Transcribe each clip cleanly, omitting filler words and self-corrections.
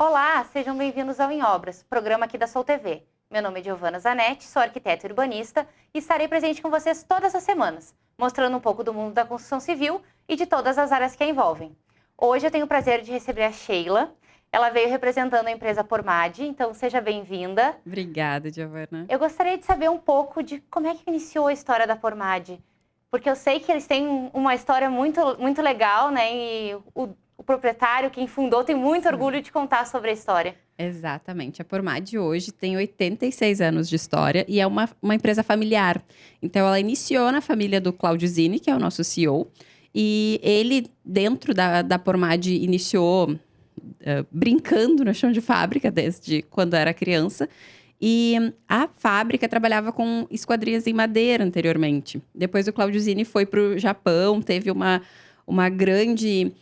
Olá, sejam bem-vindos ao Em Obras, programa aqui da Sol TV. Meu nome é Giovana Zanetti, sou arquiteta e urbanista e estarei presente com vocês todas as semanas, mostrando um pouco do mundo da construção civil e de todas as áreas que a envolvem. Hoje eu tenho o prazer de receber a Sheila. Ela veio representando a empresa Pormad, então seja bem-vinda. Obrigada, Giovana. Eu gostaria de saber um pouco de como é que iniciou a história da Pormad, porque eu sei que eles têm uma história muito legal, né? E o proprietário, quem fundou, tem muito orgulho de contar sobre a história. Exatamente. A Pormad hoje tem 86 anos de história e é uma empresa familiar. Então, ela iniciou na família do Claudio Zini, que é o nosso CEO. E ele, dentro da Pormad, iniciou brincando no chão de fábrica desde quando era criança. E a fábrica trabalhava com esquadrias em madeira anteriormente. Depois o Claudio Zini foi para o Japão, teve uma grande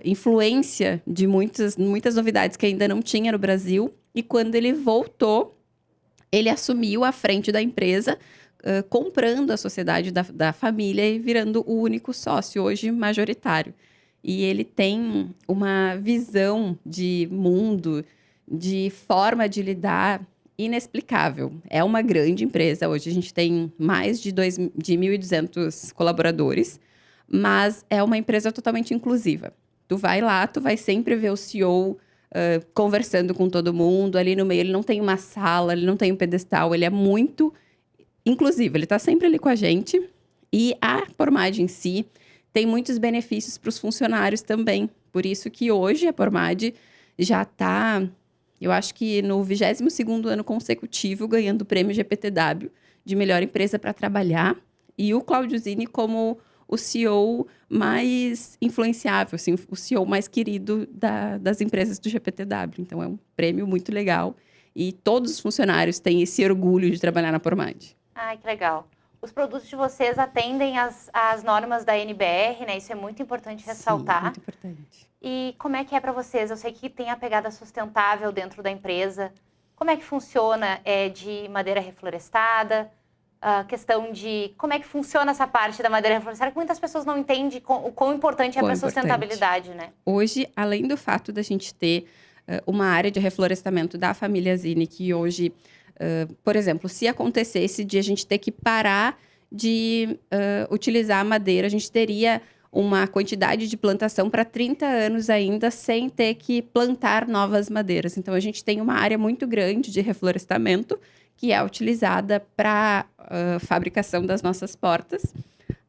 influência de muitas novidades que ainda não tinha no Brasil. E quando ele voltou, ele assumiu a frente da empresa, comprando a sociedade da família e virando o único sócio, hoje majoritário. E ele tem uma visão de mundo, de forma de lidar inexplicável. É uma grande empresa. Hoje a gente tem mais de 1.200 colaboradores, mas é uma empresa totalmente inclusiva. Tu vai lá, tu vai sempre ver o CEO conversando com todo mundo. Ali no meio ele não tem uma sala, ele não tem um pedestal, ele é muito inclusivo. Ele está sempre ali com a gente. E a Pormad em si tem muitos benefícios para os funcionários também. Por isso que hoje a Pormad já está, eu acho que no 22º ano consecutivo, ganhando o prêmio GPTW de melhor empresa para trabalhar. E o Claudio Zini como o CEO mais influenciável, assim, o CEO mais querido das empresas do GPTW. Então, é um prêmio muito legal. E todos os funcionários têm esse orgulho de trabalhar na Pormad. Ai, que legal. Os produtos de vocês atendem às normas da NBR, né? Isso é muito importante ressaltar. Sim, muito importante. E como é que é para vocês? Eu sei que tem a pegada sustentável dentro da empresa. Como é que funciona? É de madeira reflorestada? A questão de como é que funciona essa parte da madeira reflorestada, que muitas pessoas não entendem o quão importante é para a sustentabilidade, né? Hoje, além do fato da gente ter uma área de reflorestamento da família Zini, que hoje, por exemplo, se acontecesse de a gente ter que parar de utilizar a madeira, a gente teria uma quantidade de plantação para 30 anos ainda, sem ter que plantar novas madeiras. Então, a gente tem uma área muito grande de reflorestamento, que é utilizada para fabricação das nossas portas.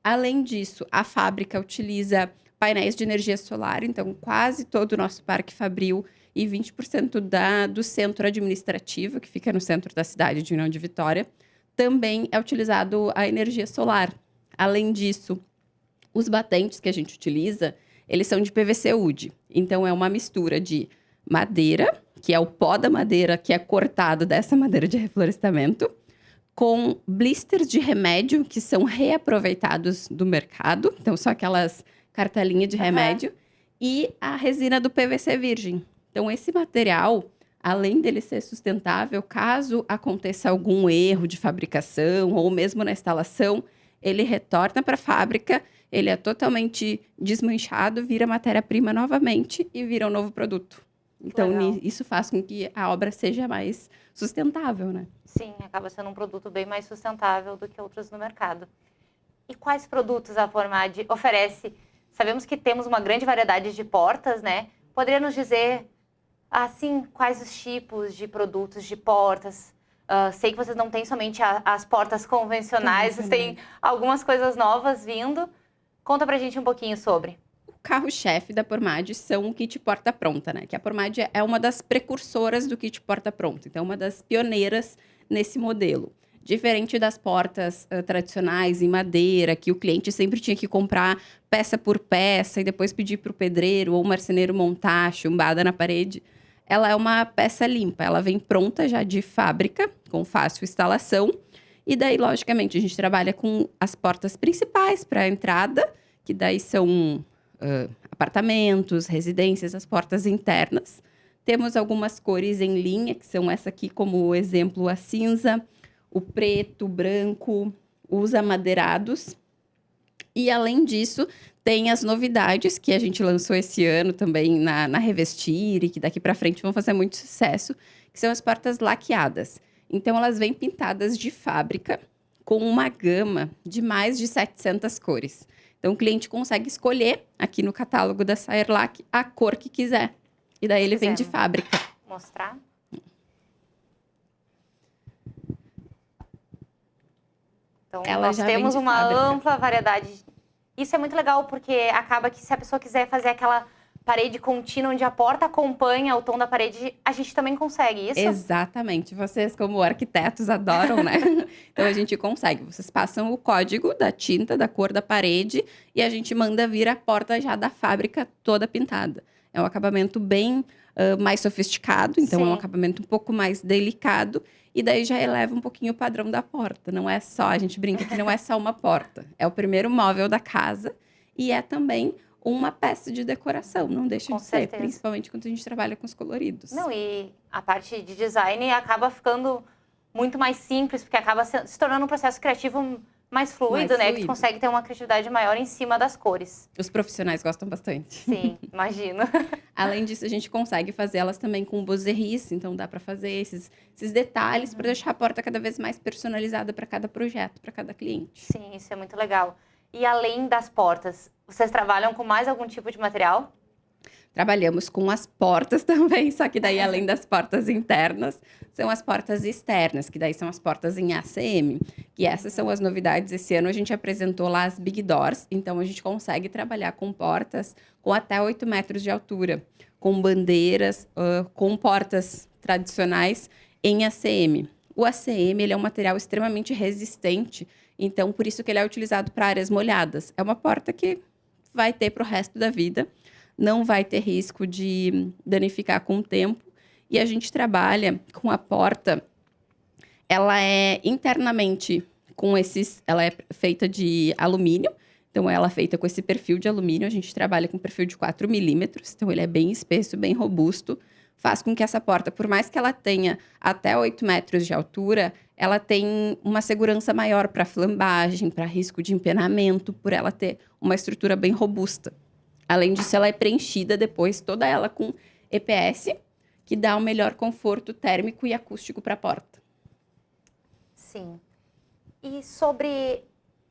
Além disso, a fábrica utiliza painéis de energia solar, então quase todo o nosso parque fabril e 20% do centro administrativo, que fica no centro da cidade de União de Vitória, também é utilizado a energia solar. Além disso, os batentes que a gente utiliza, eles são de PVC UD. Então, é uma mistura de madeira, que é o pó da madeira que é cortado dessa madeira de reflorestamento, com blisters de remédio que são reaproveitados do mercado. Então, são aquelas cartelinhas de remédio. E a resina do PVC virgem. Então, esse material, além dele ser sustentável, caso aconteça algum erro de fabricação ou mesmo na instalação, ele retorna para a fábrica, ele é totalmente desmanchado, vira matéria-prima novamente e vira um novo produto. Então, isso faz com que a obra seja mais sustentável, né? Sim, acaba sendo um produto bem mais sustentável do que outros no mercado. E quais produtos a Pormad oferece? Sabemos que temos uma grande variedade de portas, né? Poderia nos dizer, assim, quais os tipos de produtos de portas? Sei que vocês não têm somente as portas convencionais, vocês têm algumas coisas novas vindo. Conta pra gente um pouquinho sobre. O carro-chefe da Pormad são o kit porta-pronta, né? Que a Pormad é uma das precursoras do kit porta-pronta. Então, é uma das pioneiras nesse modelo. Diferente das portas tradicionais em madeira, que o cliente sempre tinha que comprar peça por peça e depois pedir para o pedreiro ou marceneiro montar chumbada na parede. Ela é uma peça limpa, ela vem pronta já de fábrica, com fácil instalação. E daí, logicamente, a gente trabalha com as portas principais para a entrada, que daí são apartamentos, residências, as portas internas. Temos algumas cores em linha, que são essa aqui como exemplo, a cinza, o preto, o branco, os amadeirados. E além disso, tem as novidades que a gente lançou esse ano também na Revestir e que daqui para frente vão fazer muito sucesso, que são as portas laqueadas. Então, elas vêm pintadas de fábrica com uma gama de mais de 700 cores. Então, o cliente consegue escolher aqui no catálogo da Saerlac a cor que quiser. E daí ele vem de fábrica. Mostrar? Então, nós temos uma ampla variedade. Isso é muito legal, porque acaba que se a pessoa quiser fazer aquela parede contínua, onde a porta acompanha o tom da parede, a gente também consegue isso? Exatamente. Vocês, como arquitetos, adoram, né? Então, a gente consegue. Vocês passam o código da tinta, da cor da parede, e a gente manda vir a porta já da fábrica toda pintada. É um acabamento bem mais sofisticado, então é um acabamento um pouco mais delicado. E daí já eleva um pouquinho o padrão da porta. Não é só, a gente brinca que não é só uma porta. É o primeiro móvel da casa e é também uma peça de decoração. Não deixa de ser, principalmente quando a gente trabalha com os coloridos. Não, e a parte de design acaba ficando muito mais simples, porque acaba se tornando um processo criativo mais fluido, né? Que tu consegue ter uma criatividade maior em cima das cores. Os profissionais gostam bastante. Sim, imagino. Além disso, a gente consegue fazer elas também com bozeries, então dá para fazer esses detalhes para deixar a porta cada vez mais personalizada para cada projeto, para cada cliente. Sim, isso é muito legal. E além das portas, vocês trabalham com mais algum tipo de material? Trabalhamos com as portas também, só que daí, além das portas internas, são as portas externas, que daí são as portas em ACM. Que essas são as novidades. Esse ano a gente apresentou lá as Big Doors, então a gente consegue trabalhar com portas com até 8 metros de altura, com bandeiras, com portas tradicionais em ACM. O ACM ele é um material extremamente resistente, então por isso que ele é utilizado para áreas molhadas. É uma porta que vai ter para o resto da vida, não vai ter risco de danificar com o tempo. E a gente trabalha com a porta, ela é internamente ela é feita de alumínio, então ela é feita com esse perfil de alumínio, a gente trabalha com perfil de 4 milímetros, então ele é bem espesso, bem robusto, faz com que essa porta, por mais que ela tenha até 8 metros de altura, ela tem uma segurança maior para flambagem, para risco de empenamento, por ela ter uma estrutura bem robusta. Além disso, ela é preenchida depois, toda ela com EPS, que dá um melhor conforto térmico e acústico para a porta. Sim. E sobre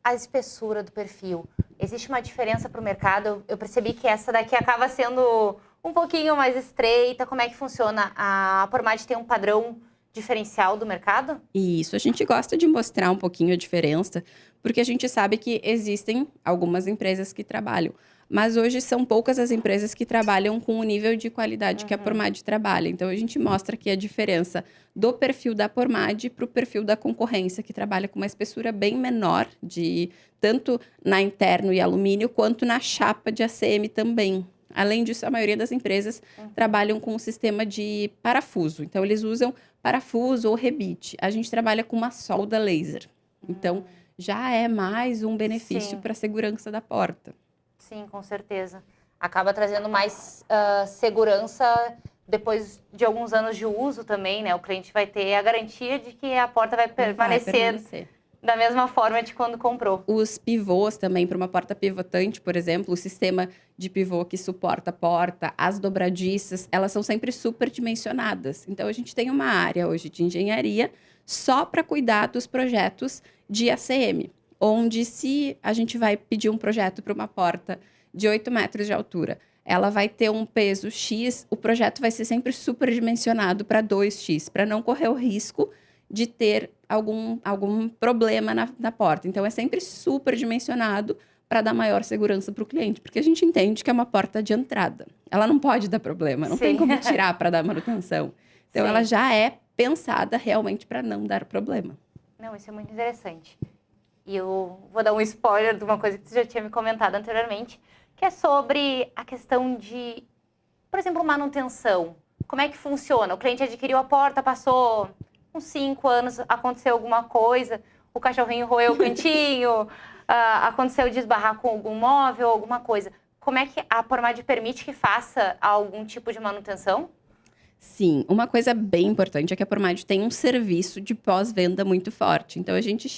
a espessura do perfil, existe uma diferença para o mercado? Eu percebi que essa daqui acaba sendo um pouquinho mais estreita. Como é que funciona? A Pormad tem um padrão diferencial do mercado? Isso, a gente gosta de mostrar um pouquinho a diferença, porque a gente sabe que existem algumas empresas que trabalham. Mas hoje são poucas as empresas que trabalham com o nível de qualidade que a Pormad trabalha. Então, a gente mostra aqui a diferença do perfil da Pormad para o perfil da concorrência, que trabalha com uma espessura bem menor, tanto na interno e alumínio, quanto na chapa de ACM também. Além disso, a maioria das empresas trabalham com um sistema de parafuso. Então, eles usam parafuso ou rebite. A gente trabalha com uma solda laser. Então, já é mais um benefício para a segurança da porta. Sim, com certeza. Acaba trazendo mais segurança depois de alguns anos de uso também, né? O cliente vai ter a garantia de que a porta vai permanecer da mesma forma de quando comprou. Os pivôs também, para uma porta pivotante, por exemplo, o sistema de pivô que suporta a porta, as dobradiças, elas são sempre superdimensionadas. Então, a gente tem uma área hoje de engenharia só para cuidar dos projetos de ACM. Onde se a gente vai pedir um projeto para uma porta de 8 metros de altura, ela vai ter um peso X, o projeto vai ser sempre superdimensionado para 2X, para não correr o risco de ter algum problema na porta. Então, é sempre superdimensionado para dar maior segurança para o cliente, porque a gente entende que é uma porta de entrada. Ela não pode dar problema, não tem como tirar para dar manutenção. Então, ela já é pensada realmente para não dar problema. Não, isso é muito interessante. E eu vou dar um spoiler de uma coisa que você já tinha me comentado anteriormente, que é sobre a questão de, por exemplo, manutenção. Como é que funciona? O cliente adquiriu a porta, passou uns 5 anos, aconteceu alguma coisa, o cachorrinho roeu o cantinho, aconteceu de esbarrar com algum móvel, alguma coisa. Como é que a Pormad permite que faça algum tipo de manutenção? Sim, uma coisa bem importante é que a Pormad tem um serviço de pós-venda muito forte. Então, a gente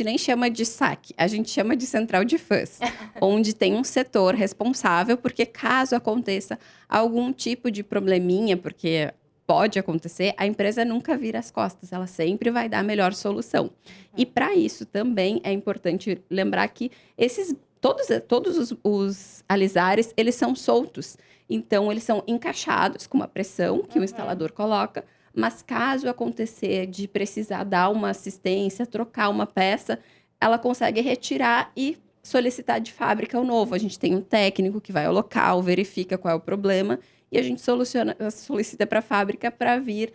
nem chama de saque, a gente chama de central de fãs, onde tem um setor responsável, porque caso aconteça algum tipo de probleminha, porque pode acontecer, a empresa nunca vira as costas, ela sempre vai dar a melhor solução. E para isso também é importante lembrar que todos os alisares, eles são soltos. Então, eles são encaixados com uma pressão que o instalador coloca, mas caso acontecer de precisar dar uma assistência, trocar uma peça, ela consegue retirar e solicitar de fábrica o novo. A gente tem um técnico que vai ao local, verifica qual é o problema e a gente solicita para a fábrica para vir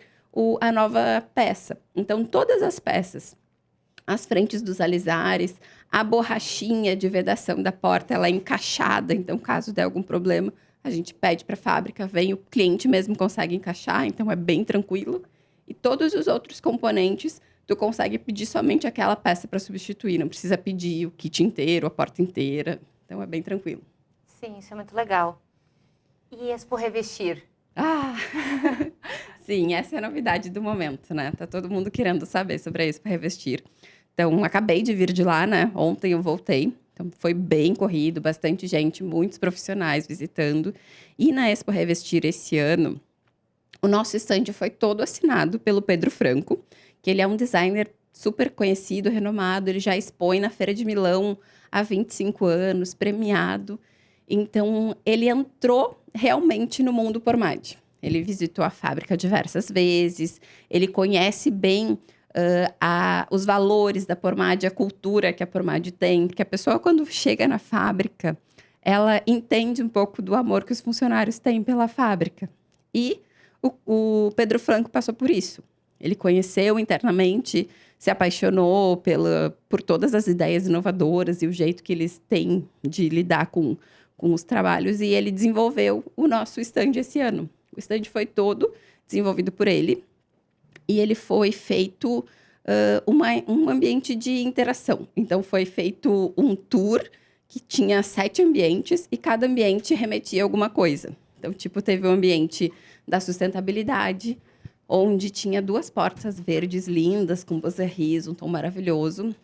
a nova peça. Então, todas as peças, as frentes dos alisares, a borrachinha de vedação da porta, ela é encaixada, então caso der algum problema, a gente pede para a fábrica, vem, o cliente mesmo consegue encaixar, então é bem tranquilo. E todos os outros componentes, tu consegue pedir somente aquela peça para substituir, não precisa pedir o kit inteiro, a porta inteira. Então é bem tranquilo. Sim, isso é muito legal. E Expo Revestir? Ah! Sim, essa é a novidade do momento, né? Tá todo mundo querendo saber sobre a Expo Revestir. Então, acabei de vir de lá, né? Ontem eu voltei. Então, foi bem corrido, bastante gente, muitos profissionais visitando. E na Expo Revestir esse ano, o nosso stand foi todo assinado pelo Pedro Franco, que ele é um designer super conhecido, renomado. Ele já expõe na Feira de Milão há 25 anos, premiado. Então, ele entrou realmente no mundo Pormad. Ele visitou a fábrica diversas vezes, ele conhece bem os valores da Pormad, a cultura que a Pormad tem, porque a pessoa, quando chega na fábrica, ela entende um pouco do amor que os funcionários têm pela fábrica. E o Pedro Franco passou por isso. Ele conheceu internamente, se apaixonou por todas as ideias inovadoras e o jeito que eles têm de lidar com os trabalhos, e ele desenvolveu o nosso stand esse ano. O stand foi todo desenvolvido por ele, e ele foi feito um ambiente de interação. Então, foi feito um tour que tinha 7 ambientes e cada ambiente remetia a alguma coisa. Então, teve o ambiente da sustentabilidade, onde tinha 2 portas verdes lindas, com bozarris, um tom maravilhoso.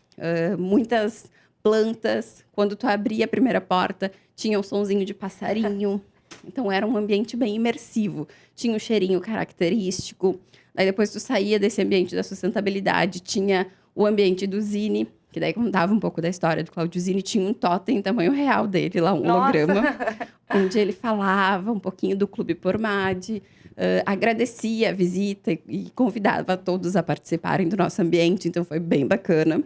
Muitas plantas. Quando tu abria a primeira porta, tinha um sonzinho de passarinho. Então, era um ambiente bem imersivo. Tinha um cheirinho característico. Daí, depois tu saía desse ambiente da sustentabilidade, tinha o ambiente do Zine, que daí contava um pouco da história do Cláudio Zine. Tinha um totem em tamanho real dele lá, um holograma, onde ele falava um pouquinho do Clube Pormad, agradecia a visita e convidava todos a participarem do nosso ambiente. Então, foi bem bacana.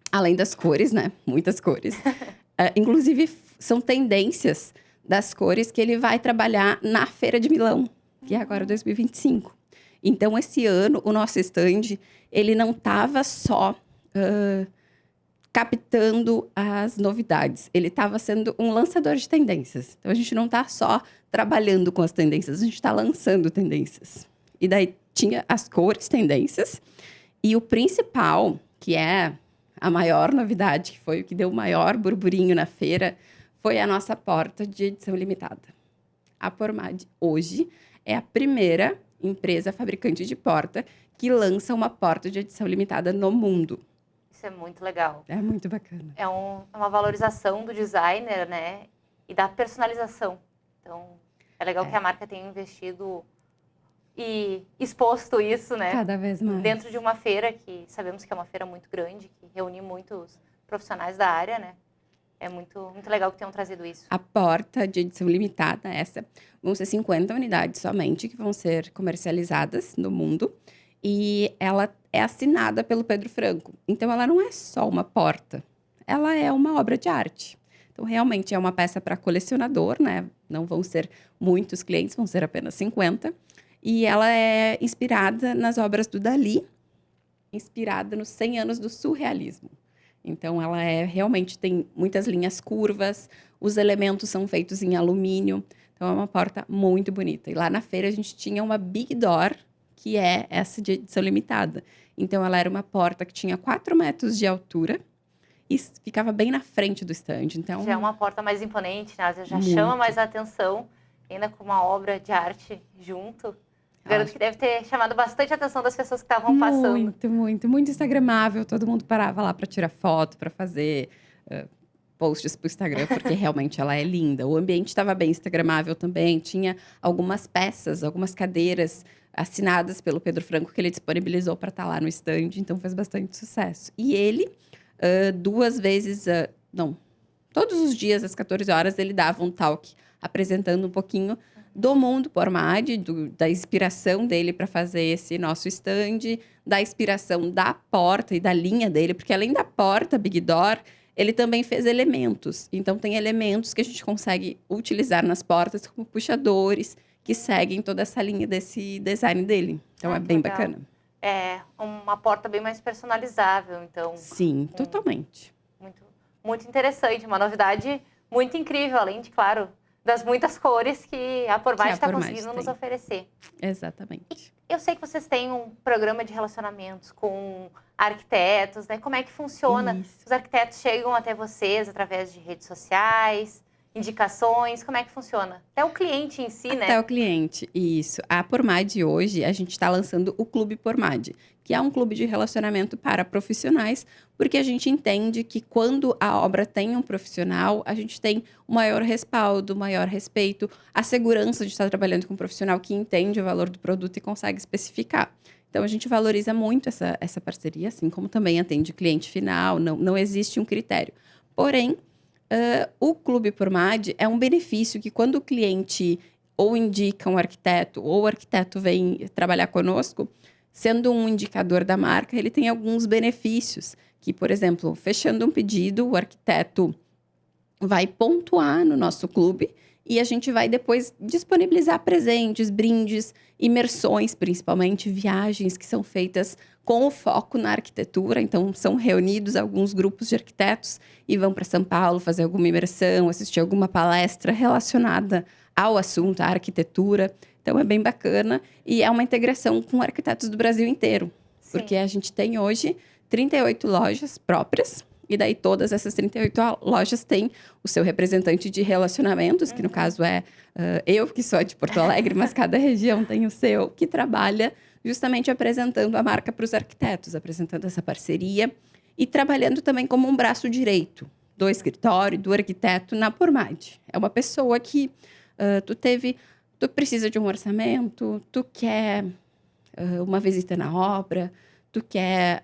Além das cores, né? Muitas cores. Inclusive, são tendências das cores que ele vai trabalhar na Feira de Milão, que é agora 2025. Então, esse ano, o nosso stand, ele não estava só captando as novidades. Ele estava sendo um lançador de tendências. Então, a gente não está só trabalhando com as tendências, a gente está lançando tendências. E daí, tinha as cores tendências. E o principal, que é a maior novidade, que foi o que deu o maior burburinho na feira, foi a nossa porta de edição limitada. A Pormad, hoje, é a primeira empresa fabricante de porta que lança uma porta de edição limitada no mundo. Isso é muito legal. É muito bacana. É uma valorização do designer, né? E da personalização. Então, é legal que a marca tenha investido e exposto isso, né? Cada vez mais. Dentro de uma feira que sabemos que é uma feira muito grande, que reúne muitos profissionais da área, né? É muito, muito legal que tenham trazido isso. A porta de edição limitada, vão ser 50 unidades somente que vão ser comercializadas no mundo. E ela é assinada pelo Pedro Franco. Então, ela não é só uma porta. Ela é uma obra de arte. Então, realmente, é uma peça para colecionador, né? Não vão ser muitos clientes, vão ser apenas 50. E ela é inspirada nas obras do Dalí, inspirada nos 100 anos do surrealismo. Então, ela realmente tem muitas linhas curvas, os elementos são feitos em alumínio. Então, é uma porta muito bonita. E lá na feira, a gente tinha uma Big Door, que é essa de edição limitada. Então, ela era uma porta que tinha 4 metros de altura e ficava bem na frente do stand. Então, já é uma porta mais imponente, né? Já muito. Chama mais a atenção ainda com uma obra de arte junto. Garanto que deve ter chamado bastante a atenção das pessoas que estavam passando. Muito instagramável. Todo mundo parava lá para tirar foto, para fazer posts pro Instagram, porque realmente ela é linda. O ambiente estava bem instagramável também. Tinha algumas peças, algumas cadeiras assinadas pelo Pedro Franco que ele disponibilizou para estar lá no stand. Então fez bastante sucesso. E ele, todos os dias às 14 horas, ele dava um talk apresentando um pouquinho do mundo Pormad, da inspiração dele para fazer esse nosso stand, da inspiração da porta e da linha dele, porque além da porta Big Door, ele também fez elementos. Então, tem elementos que a gente consegue utilizar nas portas como puxadores, que seguem toda essa linha desse design dele. Então, é bem legal. bacana. É uma porta bem mais personalizável, então. Sim, totalmente. Muito, muito interessante, uma novidade muito incrível, além de, claro, das muitas cores que a Pormad está conseguindo nos oferecer. Exatamente. Eu sei que vocês têm um programa de relacionamentos com arquitetos, né? Como é que funciona? Isso. Os arquitetos chegam até vocês através de redes sociais, indicações, como é que funciona? Até o cliente em si, né? Até o cliente, isso. A Pormad hoje, a gente está lançando o Clube Pormad, que é um clube de relacionamento para profissionais, porque a gente entende que quando a obra tem um profissional, a gente tem um maior respaldo, maior respeito, a segurança de estar trabalhando com um profissional que entende o valor do produto e consegue especificar. Então, a gente valoriza muito essa parceria, assim como também atende cliente final, não existe um critério. Porém, o Clube Pormad é um benefício que quando o cliente ou indica um arquiteto, ou o arquiteto vem trabalhar conosco, sendo um indicador da marca, ele tem alguns benefícios. Que, por exemplo, fechando um pedido, o arquiteto vai pontuar no nosso clube e a gente vai depois disponibilizar presentes, brindes, imersões, principalmente viagens que são feitas com o foco na arquitetura. Então, são reunidos alguns grupos de arquitetos e vão para São Paulo fazer alguma imersão, assistir alguma palestra relacionada ao assunto, à arquitetura. Então, é bem bacana e é uma integração com arquitetos do Brasil inteiro. Sim. Porque a gente tem hoje 38 lojas próprias. E daí todas essas 38 lojas têm o seu representante de relacionamentos, que no caso é eu, que sou de Porto Alegre, mas cada região tem o seu, que trabalha justamente apresentando a marca para os arquitetos, apresentando essa parceria e trabalhando também como um braço direito do escritório, do arquiteto na Pormad. É uma pessoa que tu precisa de um orçamento, tu quer uma visita na obra, tu quer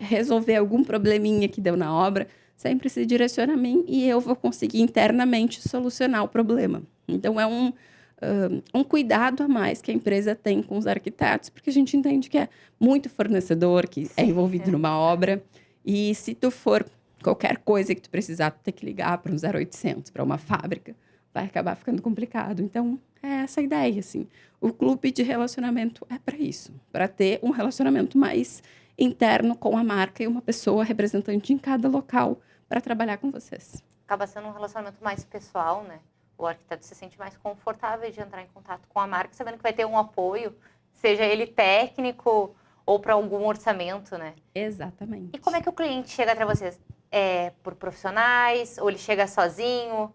resolver algum probleminha que deu na obra, sempre se direciona a mim e eu vou conseguir internamente solucionar o problema. Então, é um cuidado a mais que a empresa tem com os arquitetos, porque a gente entende que é muito fornecedor, que é envolvido numa obra. E se tu for qualquer coisa que tu precisar, tu ter que ligar para um 0800, para uma fábrica, vai acabar ficando complicado. Então, é essa a ideia, assim. O clube de relacionamento é para isso, para ter um relacionamento mais interno com a marca e uma pessoa representante em cada local para trabalhar com vocês. Acaba sendo um relacionamento mais pessoal, né? O arquiteto se sente mais confortável de entrar em contato com a marca, sabendo que vai ter um apoio, seja ele técnico ou para algum orçamento, né? Exatamente. E como é que o cliente chega até vocês? É por profissionais ou ele chega sozinho?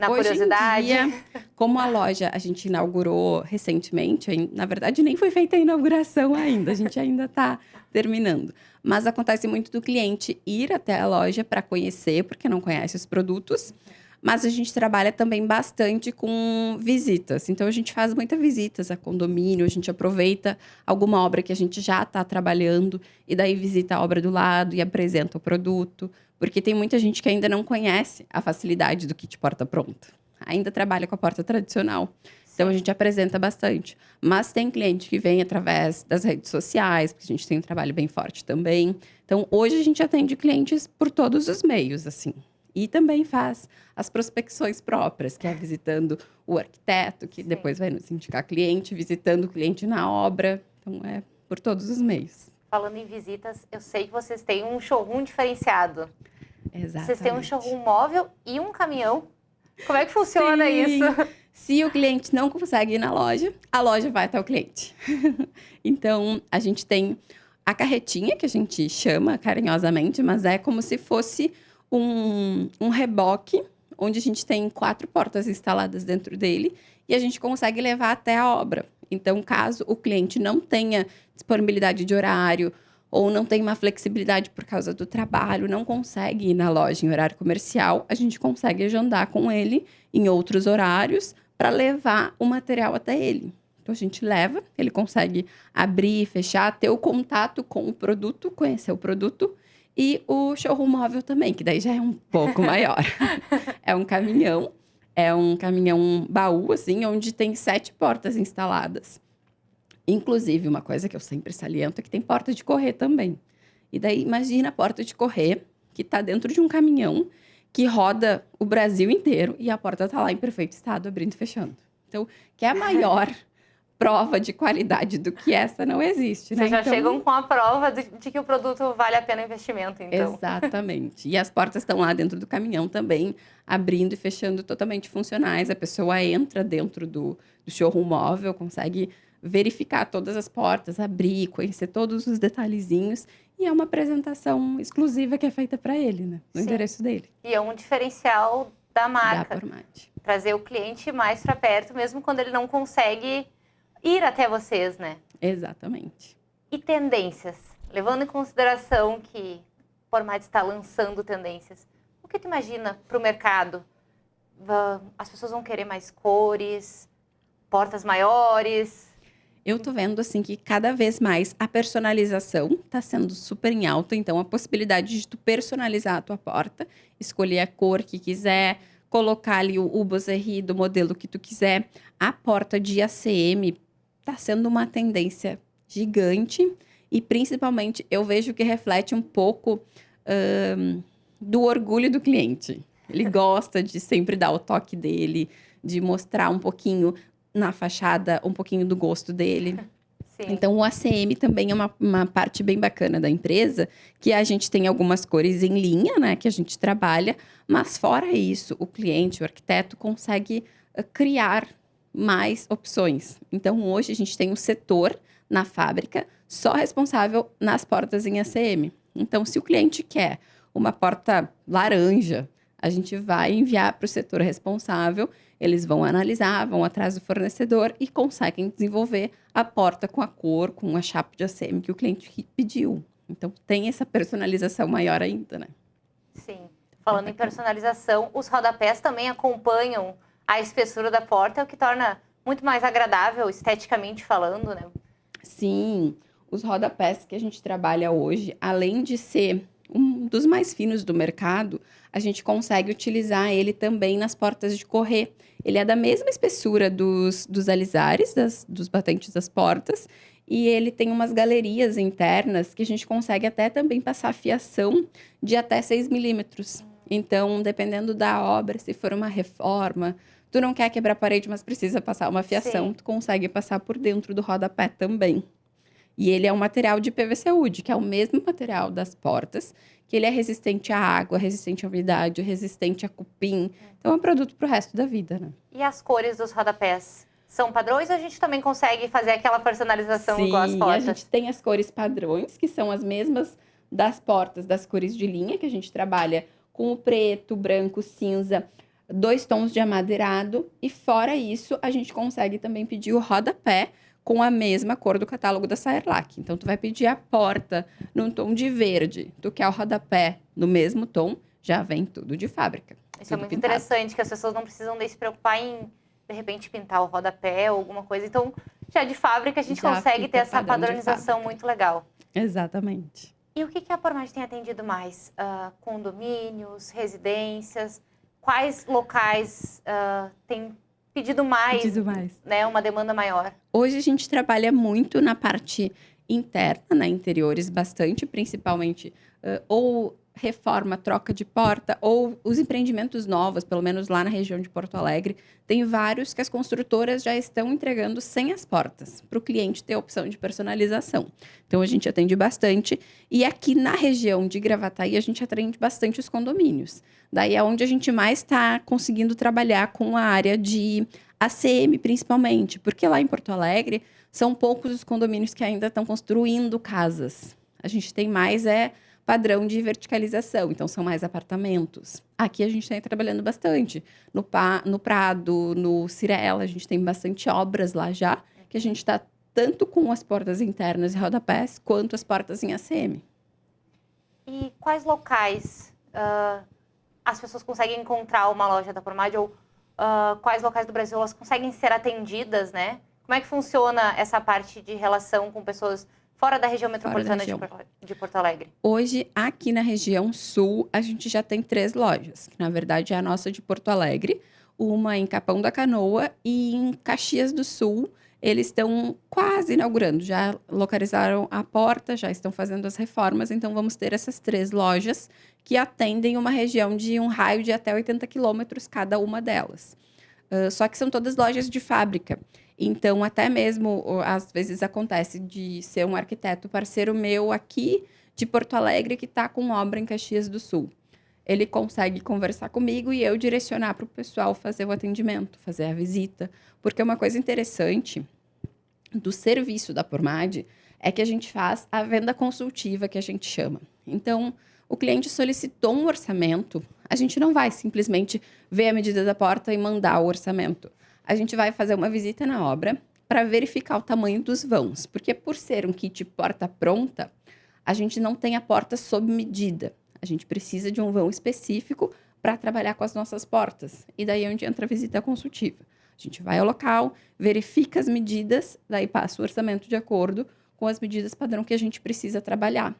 Na Hoje curiosidade. Em dia, como a loja a gente inaugurou recentemente, na verdade nem foi feita a inauguração ainda, a gente ainda está terminando. Mas acontece muito do cliente ir até a loja para conhecer, porque não conhece os produtos. Mas a gente trabalha também bastante com visitas. Então, a gente faz muitas visitas a condomínio, a gente aproveita alguma obra que a gente já está trabalhando e daí visita a obra do lado e apresenta o produto. Porque tem muita gente que ainda não conhece a facilidade do kit porta pronta. Ainda trabalha com a porta tradicional. Então, a gente apresenta bastante. Mas tem cliente que vem através das redes sociais, porque a gente tem um trabalho bem forte também. Então, hoje a gente atende clientes por todos os meios, assim. E também faz as prospecções próprias, que é visitando o arquiteto, que depois vai nos indicar cliente, visitando o cliente na obra. Então, é por todos os meios. Falando em visitas, eu sei que vocês têm um showroom diferenciado. Exatamente. Vocês têm um showroom móvel e um caminhão. Como é que funciona isso? Se o cliente não consegue ir na loja, a loja vai até o cliente. Então, a gente tem a carretinha, que a gente chama carinhosamente, mas é como se fosse um reboque, onde a gente tem 4 portas instaladas dentro dele e a gente consegue levar até a obra. Então, caso o cliente não tenha disponibilidade de horário ou não tenha uma flexibilidade por causa do trabalho, não consegue ir na loja em horário comercial, a gente consegue agendar com ele em outros horários para levar o material até ele. Então, a gente leva, ele consegue abrir, fechar, ter o contato com o produto, conhecer o produto. E o showroom móvel também, que daí já é um pouco maior. É um caminhão baú, assim, onde tem 7 portas instaladas. Inclusive, uma coisa que eu sempre saliento é que tem porta de correr também. E daí, imagina a porta de correr, que está dentro de um caminhão, que roda o Brasil inteiro, e a porta está lá em perfeito estado, abrindo e fechando. Então, que é a maior prova de qualidade do que essa não existe, né? Vocês já Então, chegam com a prova de que o produto vale a pena o investimento, então. exatamente. E as portas estão lá dentro do caminhão também, abrindo e fechando totalmente funcionais. A pessoa entra dentro do showroom móvel, consegue verificar todas as portas, abrir, conhecer todos os detalhezinhos. E é uma apresentação exclusiva que é feita para ele, né? No Sim. endereço dele. E é um diferencial da marca. Da Pormade. Trazer o cliente mais para perto, mesmo quando ele não consegue ir até vocês, né? Exatamente. E tendências? Levando em consideração que a Pormade está lançando tendências, o que tu imagina para o mercado? As pessoas vão querer mais cores, portas maiores? Eu tô vendo, assim, que cada vez mais a personalização tá sendo super em alta. Então, a possibilidade de tu personalizar a tua porta, escolher a cor que quiser, colocar ali o bosseri do modelo que tu quiser. A porta de ACM tá sendo uma tendência gigante. E, principalmente, eu vejo que reflete um pouco do orgulho do cliente. Ele gosta de sempre dar o toque dele, de mostrar um pouquinho na fachada, um pouquinho do gosto dele. Sim. Então, o ACM também é uma parte bem bacana da empresa, que a gente tem algumas cores em linha, né, que a gente trabalha, mas fora isso, o cliente, o arquiteto, consegue criar mais opções. Então, hoje a gente tem um setor na fábrica só responsável nas portas em ACM. Então, se o cliente quer uma porta laranja, a gente vai enviar para o setor responsável, eles vão analisar, vão atrás do fornecedor e conseguem desenvolver a porta com a cor, com a chapa de ACM que o cliente pediu. Então, tem essa personalização maior ainda, né? Sim. Falando em personalização, os rodapés também acompanham a espessura da porta, o que torna muito mais agradável, esteticamente falando, né? Sim, os rodapés que a gente trabalha hoje, além de ser um dos mais finos do mercado, a gente consegue utilizar ele também nas portas de correr. Ele é da mesma espessura dos alisares, dos batentes das portas, e ele tem umas galerias internas que a gente consegue até também passar fiação de até 6 milímetros. Então, dependendo da obra, se for uma reforma, tu não quer quebrar a parede, mas precisa passar uma fiação, Sim. tu consegue passar por dentro do rodapé também. E ele é um material de PVC Wood, que é o mesmo material das portas, que ele é resistente à água, resistente à umidade, resistente a cupim. Então, é um produto para o resto da vida, né? E as cores dos rodapés? São padrões ou a gente também consegue fazer aquela personalização igual as Sim, portas? a gente tem as cores padrões, que são as mesmas das portas, das cores de linha, que a gente trabalha com o preto, branco, cinza, 2 tons de amadeirado. E fora isso, a gente consegue também pedir o rodapé com a mesma cor do catálogo da Saerlac. Então, tu vai pedir a porta num tom de verde. Tu quer o rodapé no mesmo tom, já vem tudo de fábrica. Isso é tudo muito pintado. interessante, que as pessoas não precisam se preocupar em, de repente, pintar o rodapé ou alguma coisa. Então, já de fábrica, a gente Já consegue fica ter essa padrão de padronização fábrica. muito legal. Exatamente. E o que a Pormade tem atendido mais? Condomínios, residências? Quais locais têm pedido mais, né, uma demanda maior? Hoje a gente trabalha muito na parte interna, né, interiores bastante, principalmente ou reforma, troca de porta, ou os empreendimentos novos, pelo menos lá na região de Porto Alegre, tem vários que as construtoras já estão entregando sem as portas, para o cliente ter a opção de personalização. Então a gente atende bastante, e aqui na região de Gravataí a gente atende bastante os condomínios. Daí é onde a gente mais está conseguindo trabalhar com a área de ACM, principalmente, porque lá em Porto Alegre são poucos os condomínios que ainda estão construindo casas. A gente tem mais padrão de verticalização, então são mais apartamentos. Aqui a gente está trabalhando bastante. No Prado, no Cirela, a gente tem bastante obras lá já, que a gente está tanto com as portas internas e rodapés, quanto as portas em ACM. E quais locais as pessoas conseguem encontrar uma loja da Pormad, ou quais locais do Brasil elas conseguem ser atendidas, né? Como é que funciona essa parte de relação com pessoas fora da região metropolitana de Porto Alegre? Hoje, aqui na região sul, a gente já tem 3 lojas, que na verdade é a nossa de Porto Alegre, uma em Capão da Canoa e em Caxias do Sul. Eles estão quase inaugurando, já localizaram a porta, já estão fazendo as reformas, então vamos ter essas 3 lojas que atendem uma região de um raio de até 80 quilômetros cada uma delas. Só que são todas lojas de fábrica. Então, até mesmo, às vezes acontece de ser um arquiteto parceiro meu aqui de Porto Alegre que está com obra em Caxias do Sul. Ele consegue conversar comigo e eu direcionar para o pessoal fazer o atendimento, fazer a visita. Porque uma coisa interessante do serviço da Pormad é que a gente faz a venda consultiva, que a gente chama. Então, o cliente solicitou um orçamento, a gente não vai simplesmente ver a medida da porta e mandar o orçamento. A gente vai fazer uma visita na obra para verificar o tamanho dos vãos. Porque por ser um kit porta pronta, a gente não tem a porta sob medida. A gente precisa de um vão específico para trabalhar com as nossas portas. E daí é onde entra a visita consultiva. A gente vai ao local, verifica as medidas, daí passa o orçamento de acordo com as medidas padrão que a gente precisa trabalhar.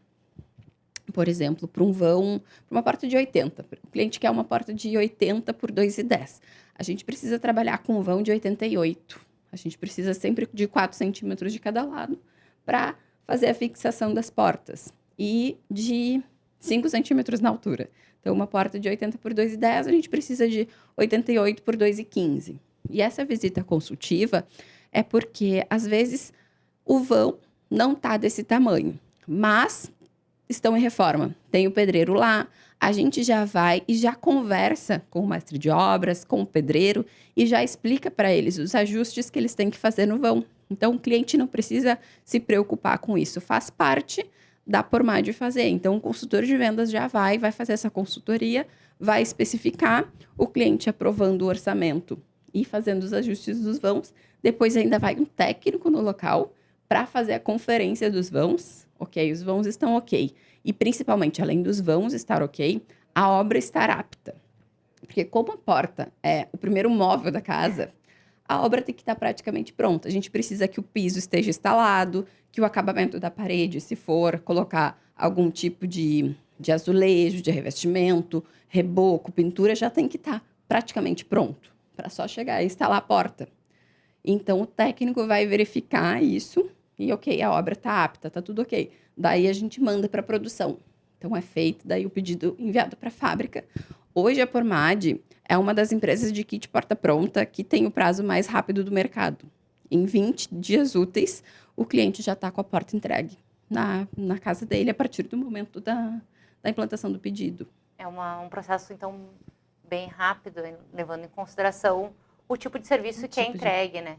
Por exemplo, para um vão, para uma porta de 80. O cliente quer uma porta de 80 por 2,10. A gente precisa trabalhar com um vão de 88. A gente precisa sempre de 4 centímetros de cada lado para fazer a fixação das portas. E de 5 centímetros na altura. Então, uma porta de 80 por 2,10, a gente precisa de 88 por 2,15. E essa visita consultiva é porque, às vezes, o vão não está desse tamanho, mas estão em reforma. Tem o pedreiro lá, a gente já vai e já conversa com o mestre de obras, com o pedreiro, e já explica para eles os ajustes que eles têm que fazer no vão. Então, o cliente não precisa se preocupar com isso, faz parte da Pormad fazer. Então, o consultor de vendas já vai fazer essa consultoria, vai especificar, o cliente aprovando o orçamento e fazendo os ajustes dos vãos. Depois ainda vai um técnico no local para fazer a conferência dos vãos. Ok, os vãos estão ok. E principalmente, além dos vãos estar ok, a obra estar apta. Porque como a porta é o primeiro móvel da casa, a obra tem que estar praticamente pronta. A gente precisa que o piso esteja instalado, que o acabamento da parede, se for colocar algum tipo de azulejo, de revestimento, reboco, pintura, já tem que estar praticamente pronto, para só chegar e instalar a porta. Então, o técnico vai verificar isso e, ok, a obra está apta, está tudo ok. Daí, a gente manda para a produção. Então, é feito, daí o pedido enviado para a fábrica. Hoje, a Pormad é uma das empresas de kit porta-pronta que tem o prazo mais rápido do mercado. Em 20 dias úteis, o cliente já está com a porta entregue na casa dele a partir do momento da implantação do pedido. É um processo, então, bem rápido, levando em consideração o tipo de serviço que é entregue, né?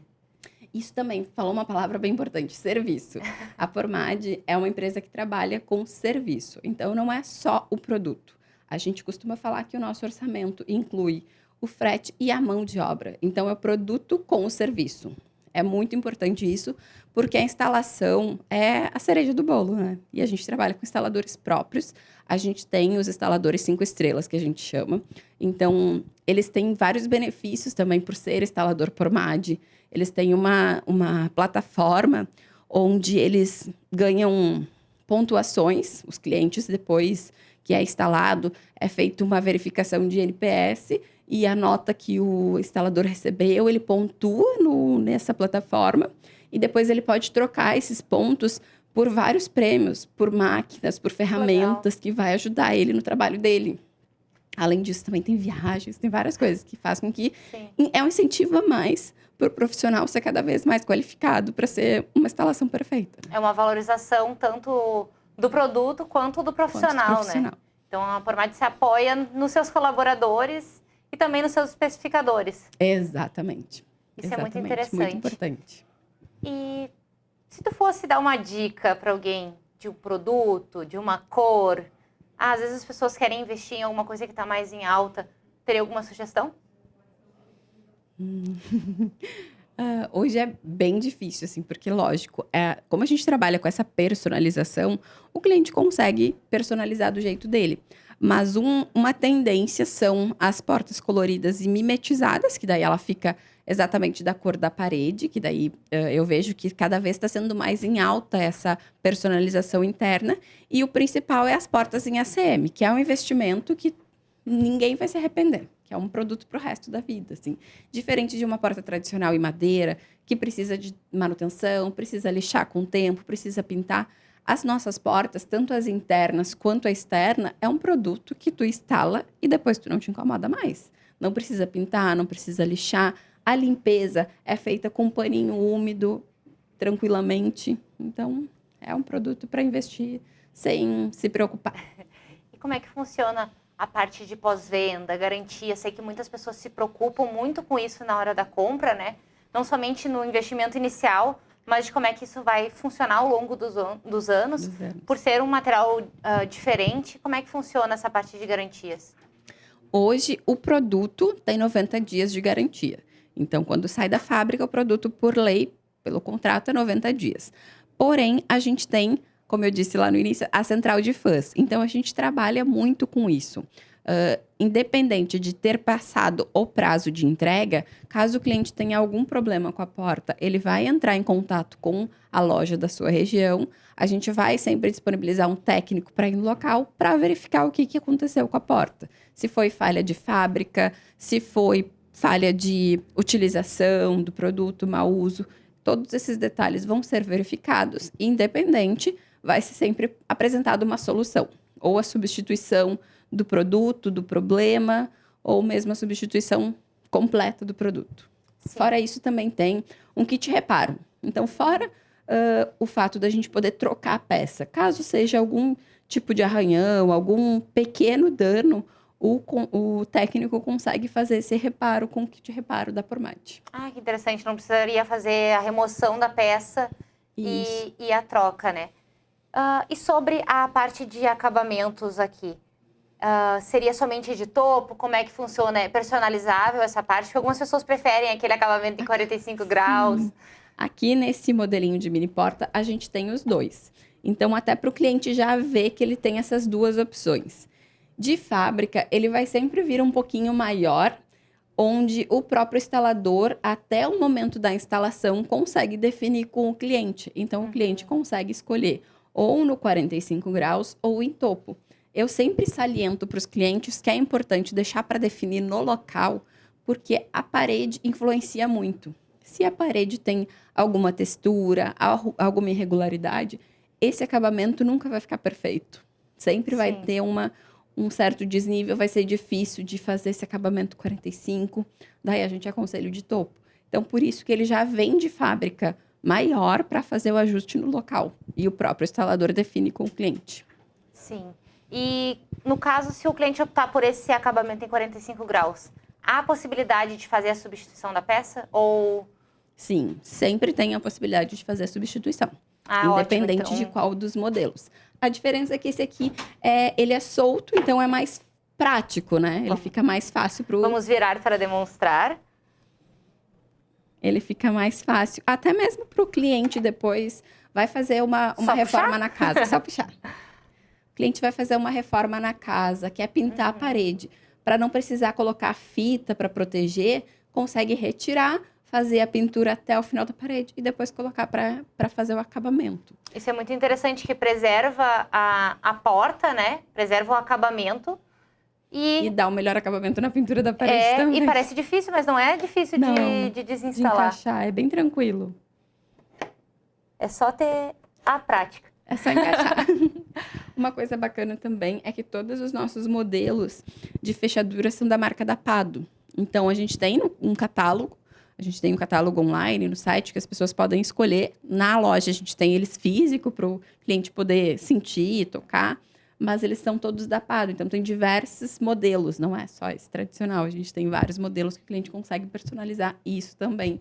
Isso também, falou uma palavra bem importante, serviço. A Pormad é uma empresa que trabalha com serviço, então não é só o produto. A gente costuma falar que o nosso orçamento inclui o frete e a mão de obra. Então, é o produto com o serviço. É muito importante isso, porque a instalação é a cereja do bolo, né? E a gente trabalha com instaladores próprios. A gente tem os instaladores 5 estrelas, que a gente chama. Então, eles têm vários benefícios também por ser instalador Pormad. Eles têm uma plataforma onde eles ganham pontuações, os clientes, depois que é instalado, é feita uma verificação de NPS e a nota que o instalador recebeu, ele pontua nessa plataforma e depois ele pode trocar esses pontos por vários prêmios, por máquinas, por ferramentas que vai ajudar ele no trabalho dele. Além disso, também tem viagens, tem várias coisas que fazem com que é um incentivo a mais para o profissional ser cada vez mais qualificado para ser uma instalação perfeita. É uma valorização tanto do produto quanto do profissional, né? Então, a Pormad se apoia nos seus colaboradores e também nos seus especificadores. Exatamente. Isso é muito interessante. Muito importante. E se tu fosse dar uma dica para alguém de um produto, de uma cor, às vezes as pessoas querem investir em alguma coisa que está mais em alta. Teria alguma sugestão? Hoje é bem difícil, assim, porque, lógico, como a gente trabalha com essa personalização, o cliente consegue personalizar do jeito dele. Mas uma tendência são as portas coloridas e mimetizadas, que daí ela fica exatamente da cor da parede, que daí eu vejo que cada vez está sendo mais em alta essa personalização interna. E o principal é as portas em ACM, que é um investimento que ninguém vai se arrepender, que é um produto para o resto da vida, assim. Diferente de uma porta tradicional em madeira, que precisa de manutenção, precisa lixar com o tempo, precisa pintar. As nossas portas, tanto as internas quanto a externa, é um produto que tu instala e depois tu não te incomoda mais. Não precisa pintar, não precisa lixar. A limpeza é feita com um paninho úmido, tranquilamente. Então, é um produto para investir sem se preocupar. E como é que funciona a parte de pós-venda, garantia? Sei que muitas pessoas se preocupam muito com isso na hora da compra, né? Não somente no investimento inicial, mas de como é que isso vai funcionar ao longo dos anos. Por ser um material diferente, como é que funciona essa parte de garantias? Hoje, o produto tem 90 dias de garantia. Então, quando sai da fábrica, o produto, por lei, pelo contrato, é 90 dias. Porém, a gente tem, como eu disse lá no início, a central de fãs. Então, a gente trabalha muito com isso. Independente de ter passado o prazo de entrega, caso o cliente tenha algum problema com a porta, ele vai entrar em contato com a loja da sua região. A gente vai sempre disponibilizar um técnico para ir no local para verificar o que aconteceu com a porta. Se foi falha de fábrica, se foi falha de utilização do produto, mau uso. Todos esses detalhes vão ser verificados. Independente, vai ser sempre apresentada uma solução. Ou a substituição do produto, do problema, ou mesmo a substituição completa do produto. Sim. Fora isso, também tem um kit reparo. Então, fora o fato da gente poder trocar a peça, caso seja algum tipo de arranhão, algum pequeno dano, o técnico consegue fazer esse reparo com o kit reparo da Pormate. Ah, que interessante. Não precisaria fazer a remoção da peça e a troca, né? E sobre a parte de acabamentos aqui? Seria somente de topo? Como é que funciona? É personalizável essa parte? Porque algumas pessoas preferem aquele acabamento em 45 graus. Aqui nesse modelinho de mini porta, a gente tem os dois. Então, até para o cliente já ver que ele tem essas duas opções. De fábrica, ele vai sempre vir um pouquinho maior, onde o próprio instalador, até o momento da instalação, consegue definir com o cliente. Então, o cliente consegue escolher ou no 45 graus ou em topo. Eu sempre saliento para os clientes que é importante deixar para definir no local, porque a parede influencia muito. Se a parede tem alguma textura, alguma irregularidade, esse acabamento nunca vai ficar perfeito. Sempre vai ter um certo desnível, vai ser difícil de fazer esse acabamento 45, daí a gente aconselha o de topo. Então, por isso que ele já vem de fábrica maior para fazer o ajuste no local. E o próprio instalador define com o cliente. Sim. E, no caso, se o cliente optar por esse acabamento em 45 graus, há a possibilidade de fazer a substituição da peça? Ou... Sim, sempre tem a possibilidade de fazer a substituição. Independente ótimo, então... de qual dos modelos. A diferença é que esse aqui, ele é solto, então é mais prático, né? Ele fica mais fácil para o... Vamos virar para demonstrar. Ele fica mais fácil. Até mesmo para o cliente depois vai fazer uma reforma na casa. Só puxar. O cliente vai fazer uma reforma na casa, quer pintar a parede. Para não precisar colocar fita para proteger, consegue retirar, fazer a pintura até o final da parede e depois colocar para fazer o acabamento. Isso é muito interessante, que preserva a porta, né? Preserva o acabamento. E dá o melhor acabamento na pintura da parede também. E parece difícil, mas não é difícil de desinstalar. De encaixar, é bem tranquilo. É só ter a prática. É só encaixar. Uma coisa bacana também é que todos os nossos modelos de fechadura são da marca da Pado. Então, a gente tem um catálogo, a gente tem um catálogo online no site que as pessoas podem escolher. Na loja, a gente tem eles físico para o cliente poder sentir, tocar, mas eles são todos da Pado. Então, tem diversos modelos, não é só esse tradicional. A gente tem vários modelos que o cliente consegue personalizar isso também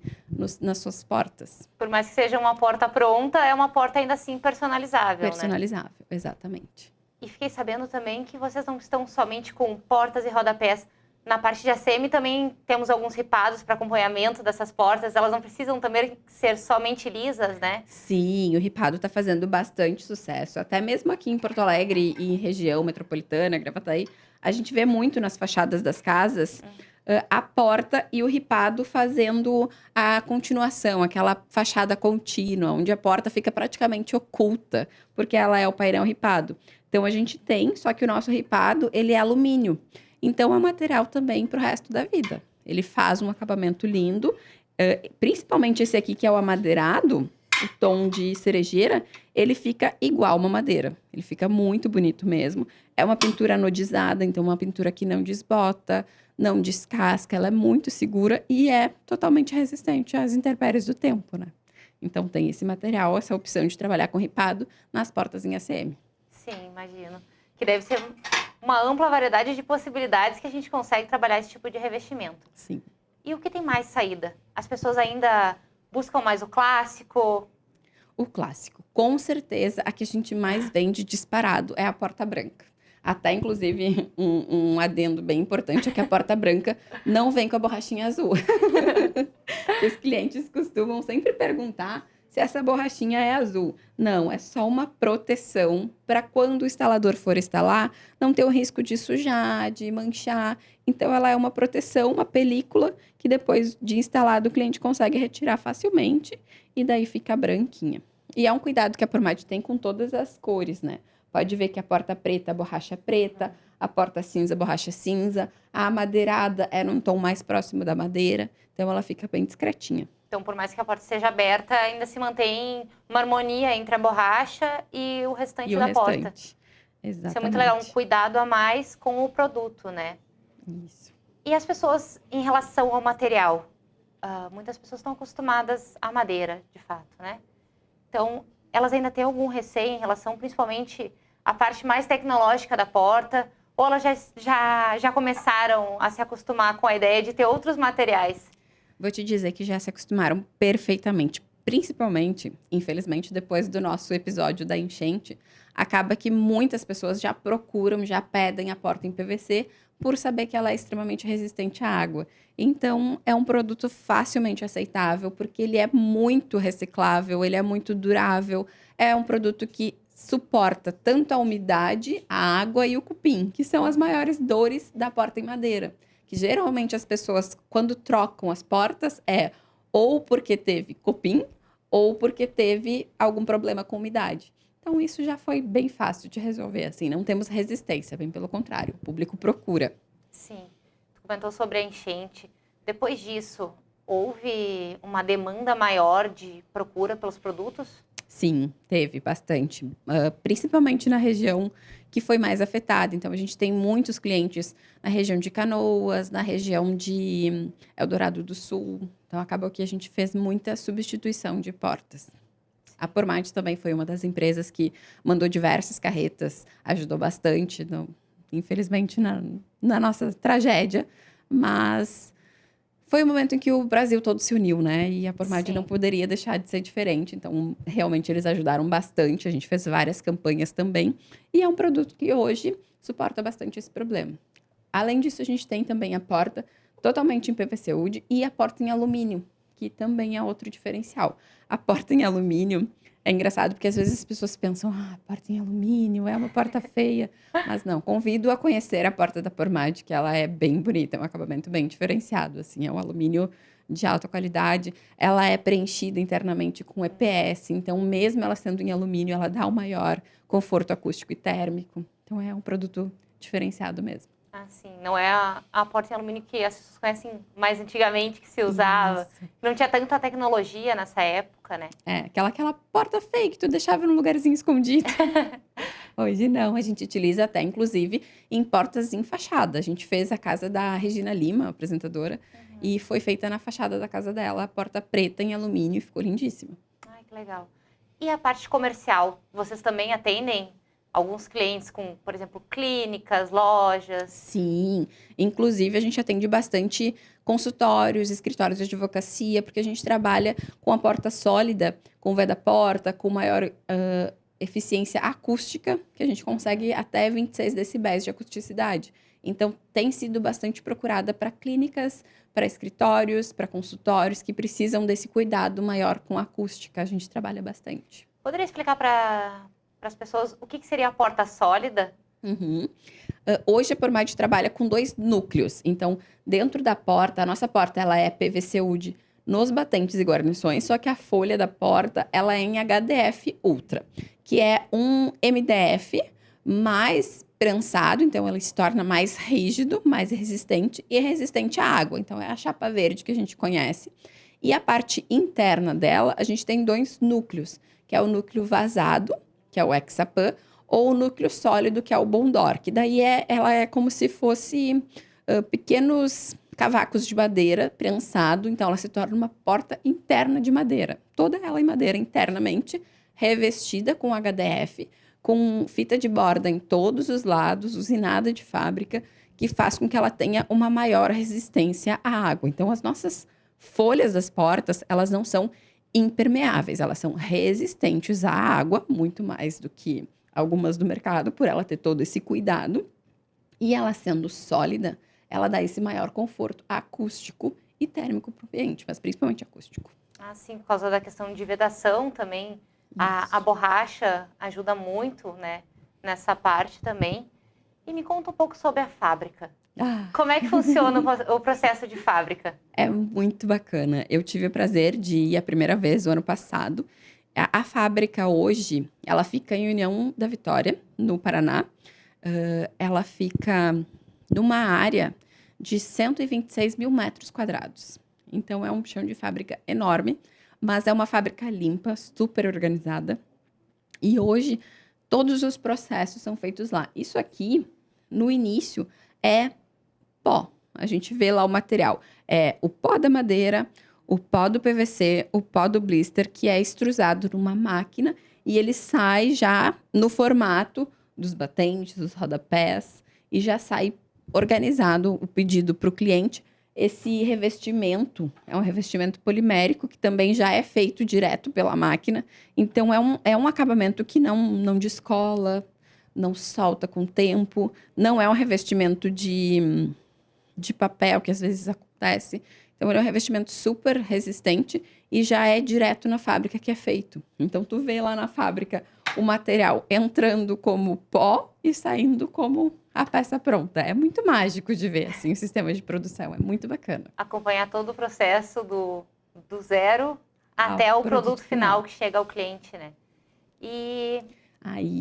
nas suas portas. Por mais que seja uma porta pronta, é uma porta ainda assim personalizável, Personalizável, né? Exatamente. E fiquei sabendo também que vocês não estão somente com portas e rodapés. Na parte de ACM também temos alguns ripados para acompanhamento dessas portas. Elas não precisam também ser somente lisas, né? Sim, o ripado está fazendo bastante sucesso. Até mesmo aqui em Porto Alegre e região metropolitana, Gravataí, a gente vê muito nas fachadas das casas a porta e o ripado fazendo a continuação, aquela fachada contínua, onde a porta fica praticamente oculta, porque ela é o painel ripado. Então a gente tem, só que o nosso ripado, ele é alumínio. Então é um material também para o resto da vida. Ele faz um acabamento lindo, principalmente esse aqui que é o amadeirado, o tom de cerejeira, ele fica igual uma madeira. Ele fica muito bonito mesmo. É uma pintura anodizada, então uma pintura que não desbota, não descasca, ela é muito segura e é totalmente resistente às intempéries do tempo, né? Então tem esse material, essa opção de trabalhar com ripado nas portas em ACM. Sim, imagino. Que deve ser uma ampla variedade de possibilidades que a gente consegue trabalhar esse tipo de revestimento. Sim. E o que tem mais saída? As pessoas ainda buscam mais o clássico? O clássico. Com certeza, a que a gente mais vende disparado é a porta branca. Até, inclusive, um adendo bem importante é que a porta branca não vem com a borrachinha azul. Os clientes costumam sempre perguntar se essa borrachinha é azul. Não, é só uma proteção para quando o instalador for instalar, não ter o risco de sujar, de manchar. Então, ela é uma proteção, uma película que depois de instalado o cliente consegue retirar facilmente e daí fica branquinha. E é um cuidado que a Pormad tem com todas as cores, né? Pode ver que a porta preta, a borracha preta, a porta cinza, a borracha cinza. A amadeirada é num tom mais próximo da madeira, então ela fica bem discretinha. Então, por mais que a porta seja aberta, ainda se mantém uma harmonia entre a borracha e o restante da porta. Exatamente. Isso é muito legal, um cuidado a mais com o produto, né? Isso. E as pessoas, em relação ao material? Muitas pessoas estão acostumadas à madeira, de fato, né? Então, elas ainda têm algum receio em relação, principalmente, à parte mais tecnológica da porta? Ou elas já começaram a se acostumar com a ideia de ter outros materiais? Vou te dizer que já se acostumaram perfeitamente. Principalmente, infelizmente, depois do nosso episódio da enchente, acaba que muitas pessoas já procuram, já pedem a porta em PVC por saber que ela é extremamente resistente à água. Então, é um produto facilmente aceitável, porque ele é muito reciclável, ele é muito durável, é um produto que suporta tanto a umidade, a água e o cupim, que são as maiores dores da porta em madeira. Que geralmente as pessoas, quando trocam as portas, ou porque teve cupim, ou porque teve algum problema com umidade. Então, isso já foi bem fácil de resolver, assim, não temos resistência, bem pelo contrário, o público procura. Sim, tu comentou sobre a enchente. Depois disso, houve uma demanda maior de procura pelos produtos? Sim, teve bastante, principalmente na região que foi mais afetada. Então, a gente tem muitos clientes na região de Canoas, na região de Eldorado do Sul. Então, acabou que a gente fez muita substituição de portas. A Pormad também foi uma das empresas que mandou diversas carretas, ajudou bastante, infelizmente, na nossa tragédia. Mas foi um momento em que o Brasil todo se uniu, né? E a Pormad não poderia deixar de ser diferente. Então, realmente, eles ajudaram bastante. A gente fez várias campanhas também. E é um produto que hoje suporta bastante esse problema. Além disso, a gente tem também a porta totalmente em PVC Wood e a porta em alumínio, que também é outro diferencial. A porta em alumínio é engraçado, porque às vezes as pessoas pensam, a porta em alumínio é uma porta feia. Mas não, convido a conhecer a porta da Pormad, que ela é bem bonita, é um acabamento bem diferenciado, assim, é um alumínio de alta qualidade. Ela é preenchida internamente com EPS, então mesmo ela sendo em alumínio, ela dá um maior conforto acústico e térmico. Então é um produto diferenciado mesmo. Ah, sim. Não é a porta em alumínio que as pessoas conhecem mais antigamente, que se usava. Isso. Não tinha tanta tecnologia nessa época, né? Aquela porta feia que tu deixava num lugarzinho escondido. Hoje não, a gente utiliza até, inclusive, em portas em fachada. A gente fez a casa da Regina Lima, apresentadora, e foi feita na fachada da casa dela, a porta preta em alumínio, e ficou lindíssima. Ai, que legal. E a parte comercial? Vocês também atendem alguns clientes com, por exemplo, clínicas, lojas? Sim, inclusive a gente atende bastante consultórios, escritórios de advocacia, porque a gente trabalha com a porta sólida, com o veda-porta, com maior eficiência acústica, que a gente consegue até 26 decibéis de acusticidade. Então, tem sido bastante procurada para clínicas, para escritórios, para consultórios que precisam desse cuidado maior com a acústica. A gente trabalha bastante. Poderia explicar para as pessoas o que seria a porta sólida? Uhum. Hoje a Pormad trabalha com 2 núcleos. Então, dentro da porta, a nossa porta ela é PVC UD nos batentes e guarnições, só que a folha da porta ela é em HDF Ultra, que é um MDF mais prensado, então ele se torna mais rígido, mais resistente e resistente à água. Então é a chapa verde que a gente conhece. E a parte interna dela, a gente tem 2 núcleos, que é o núcleo vazado, que é o Hexapan, ou o núcleo sólido, que é o Bondor, que daí ela é como se fosse pequenos cavacos de madeira prensado, então ela se torna uma porta interna de madeira. Toda ela em madeira internamente, revestida com HDF, com fita de borda em todos os lados, usinada de fábrica, que faz com que ela tenha uma maior resistência à água. Então, as nossas folhas das portas, elas não são impermeáveis, elas são resistentes à água, muito mais do que algumas do mercado, por ela ter todo esse cuidado. E ela sendo sólida, ela dá esse maior conforto acústico e térmico para o ambiente, mas principalmente acústico. Ah, sim, por causa da questão de vedação também. A borracha ajuda muito, né, nessa parte também. E me conta um pouco sobre a fábrica. Como é que funciona o processo de fábrica? É muito bacana. Eu tive o prazer de ir a primeira vez, o ano passado. A fábrica hoje, ela fica em União da Vitória, no Paraná. Ela fica numa área de 126 mil metros quadrados. Então, é um chão de fábrica enorme, mas é uma fábrica limpa, super organizada. E hoje, todos os processos são feitos lá. Isso aqui, no início, é pó. A gente vê lá o material. É o pó da madeira, o pó do PVC, o pó do blister, que é extrusado numa máquina e ele sai já no formato dos batentes, dos rodapés, e já sai organizado o pedido para o cliente. Esse revestimento é um revestimento polimérico que também já é feito direto pela máquina. Então, é um acabamento que não descola, não solta com o tempo. Não é um revestimento de papel, que às vezes acontece. Então, ele é um revestimento super resistente e já é direto na fábrica que é feito. Então, tu vê lá na fábrica o material entrando como pó e saindo como a peça pronta. É muito mágico de ver, assim, o sistema de produção. É muito bacana. Acompanhar todo o processo do zero até o produto final que chega ao cliente, né? E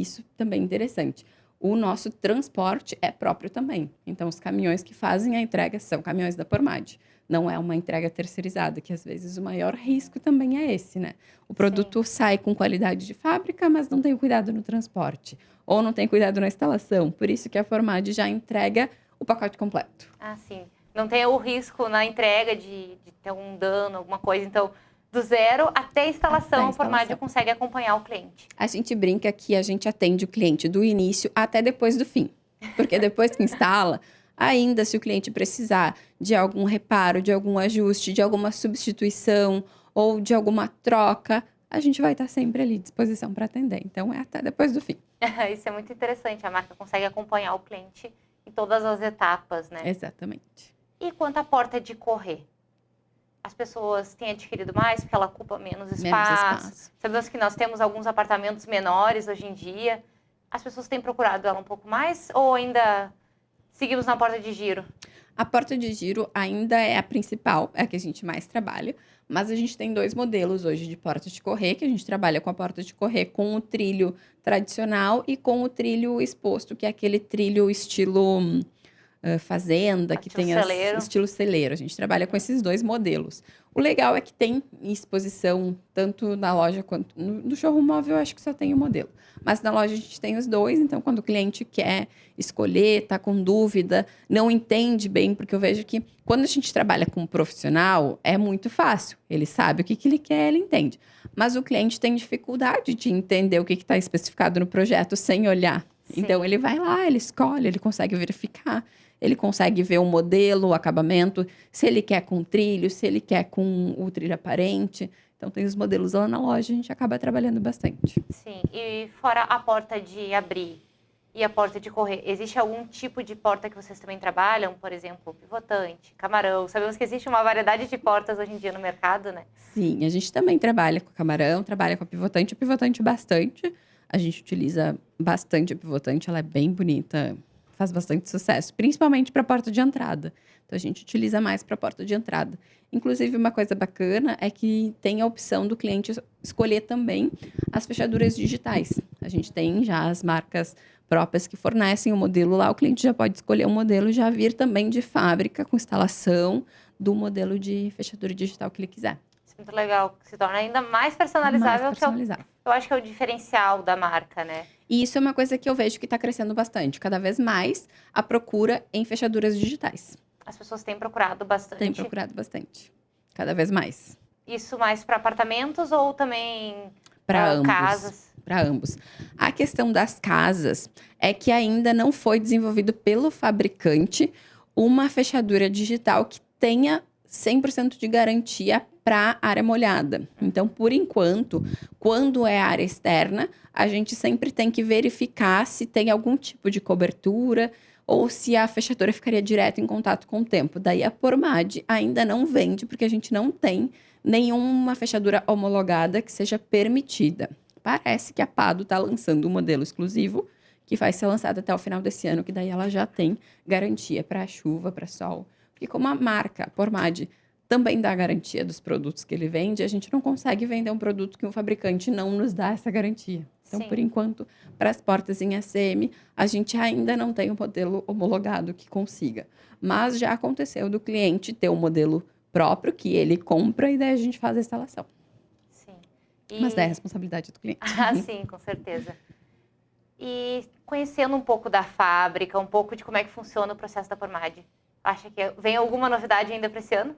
isso também é interessante. O nosso transporte é próprio também. Então, os caminhões que fazem a entrega são caminhões da Pormad. Não é uma entrega terceirizada, que às vezes o maior risco também é esse, né? O produto sai com qualidade de fábrica, mas não tem cuidado no transporte. Ou não tem cuidado na instalação. Por isso que a Pormad já entrega o pacote completo. Ah, sim. Não tem o risco na entrega de ter algum dano, alguma coisa. Então, do zero até a instalação, a Pormad consegue acompanhar o cliente. A gente brinca que a gente atende o cliente do início até depois do fim. Porque depois que instala, ainda se o cliente precisar de algum reparo, de algum ajuste, de alguma substituição ou de alguma troca, a gente vai estar sempre ali à disposição para atender. Então, é até depois do fim. Isso é muito interessante. A marca consegue acompanhar o cliente em todas as etapas, né? Exatamente. E quanto à porta de correr? As pessoas têm adquirido mais porque ela ocupa menos espaço. Sabemos que nós temos alguns apartamentos menores hoje em dia. As pessoas têm procurado ela um pouco mais ou ainda seguimos na porta de giro? A porta de giro ainda é a principal, é a que a gente mais trabalha. Mas a gente tem 2 modelos hoje de porta de correr, que a gente trabalha com a porta de correr com o trilho tradicional e com o trilho exposto, que é aquele trilho estilo fazenda, que tem estilo celeiro. A gente trabalha com esses 2 modelos. O legal é que tem exposição tanto na loja quanto no showroom móvel, eu acho que só tem o modelo. Mas na loja a gente tem os 2, então quando o cliente quer escolher, tá com dúvida, não entende bem, porque eu vejo que quando a gente trabalha com um profissional, é muito fácil. Ele sabe o que ele quer, ele entende. Mas o cliente tem dificuldade de entender o que está especificado no projeto sem olhar. Sim. Então ele vai lá, ele escolhe, ele consegue verificar. Ele consegue ver o modelo, o acabamento, se ele quer com trilho, se ele quer com o trilho aparente. Então, tem os modelos lá na loja, a gente acaba trabalhando bastante. Sim, e fora a porta de abrir e a porta de correr, existe algum tipo de porta que vocês também trabalham? Por exemplo, pivotante, camarão. Sabemos que existe uma variedade de portas hoje em dia no mercado, né? Sim, a gente também trabalha com camarão, trabalha com a pivotante bastante. A gente utiliza bastante a pivotante, ela é bem bonita, faz bastante sucesso, principalmente para a porta de entrada. Então, a gente utiliza mais para a porta de entrada. Inclusive, uma coisa bacana é que tem a opção do cliente escolher também as fechaduras digitais. A gente tem já as marcas próprias que fornecem o modelo lá, o cliente já pode escolher um modelo e já vir também de fábrica com instalação do modelo de fechadura digital que ele quiser. Isso é muito legal, se torna ainda mais personalizável, Mais personalizável. que eu acho que é o diferencial da marca, né? E isso é uma coisa que eu vejo que está crescendo bastante. Cada vez mais a procura em fechaduras digitais. As pessoas têm procurado bastante. Tem procurado bastante. Cada vez mais. Isso mais para apartamentos ou também Para ambos. casas? Para ambos. A questão das casas é que ainda não foi desenvolvido pelo fabricante uma fechadura digital que tenha 100% de garantia para área molhada. Então, por enquanto, quando é área externa, a gente sempre tem que verificar se tem algum tipo de cobertura ou se a fechadura ficaria direto em contato com o tempo. Daí a Pormad ainda não vende, porque a gente não tem nenhuma fechadura homologada que seja permitida. Parece que a Pado está lançando um modelo exclusivo, que vai ser lançado até o final desse ano, que daí ela já tem garantia para chuva, para sol. Porque como a marca, a Pormad, também dá garantia dos produtos que ele vende, a gente não consegue vender um produto que um fabricante não nos dá essa garantia. Então, Sim. por enquanto, para as portas em ACM, a gente ainda não tem um modelo homologado que consiga. Mas já aconteceu do cliente ter um modelo próprio que ele compra e daí a gente faz a instalação. Sim. Mas daí é a responsabilidade do cliente. Ah, sim, com certeza. E conhecendo um pouco da fábrica, um pouco de como é que funciona o processo da Pormad, acha que vem alguma novidade ainda para esse ano?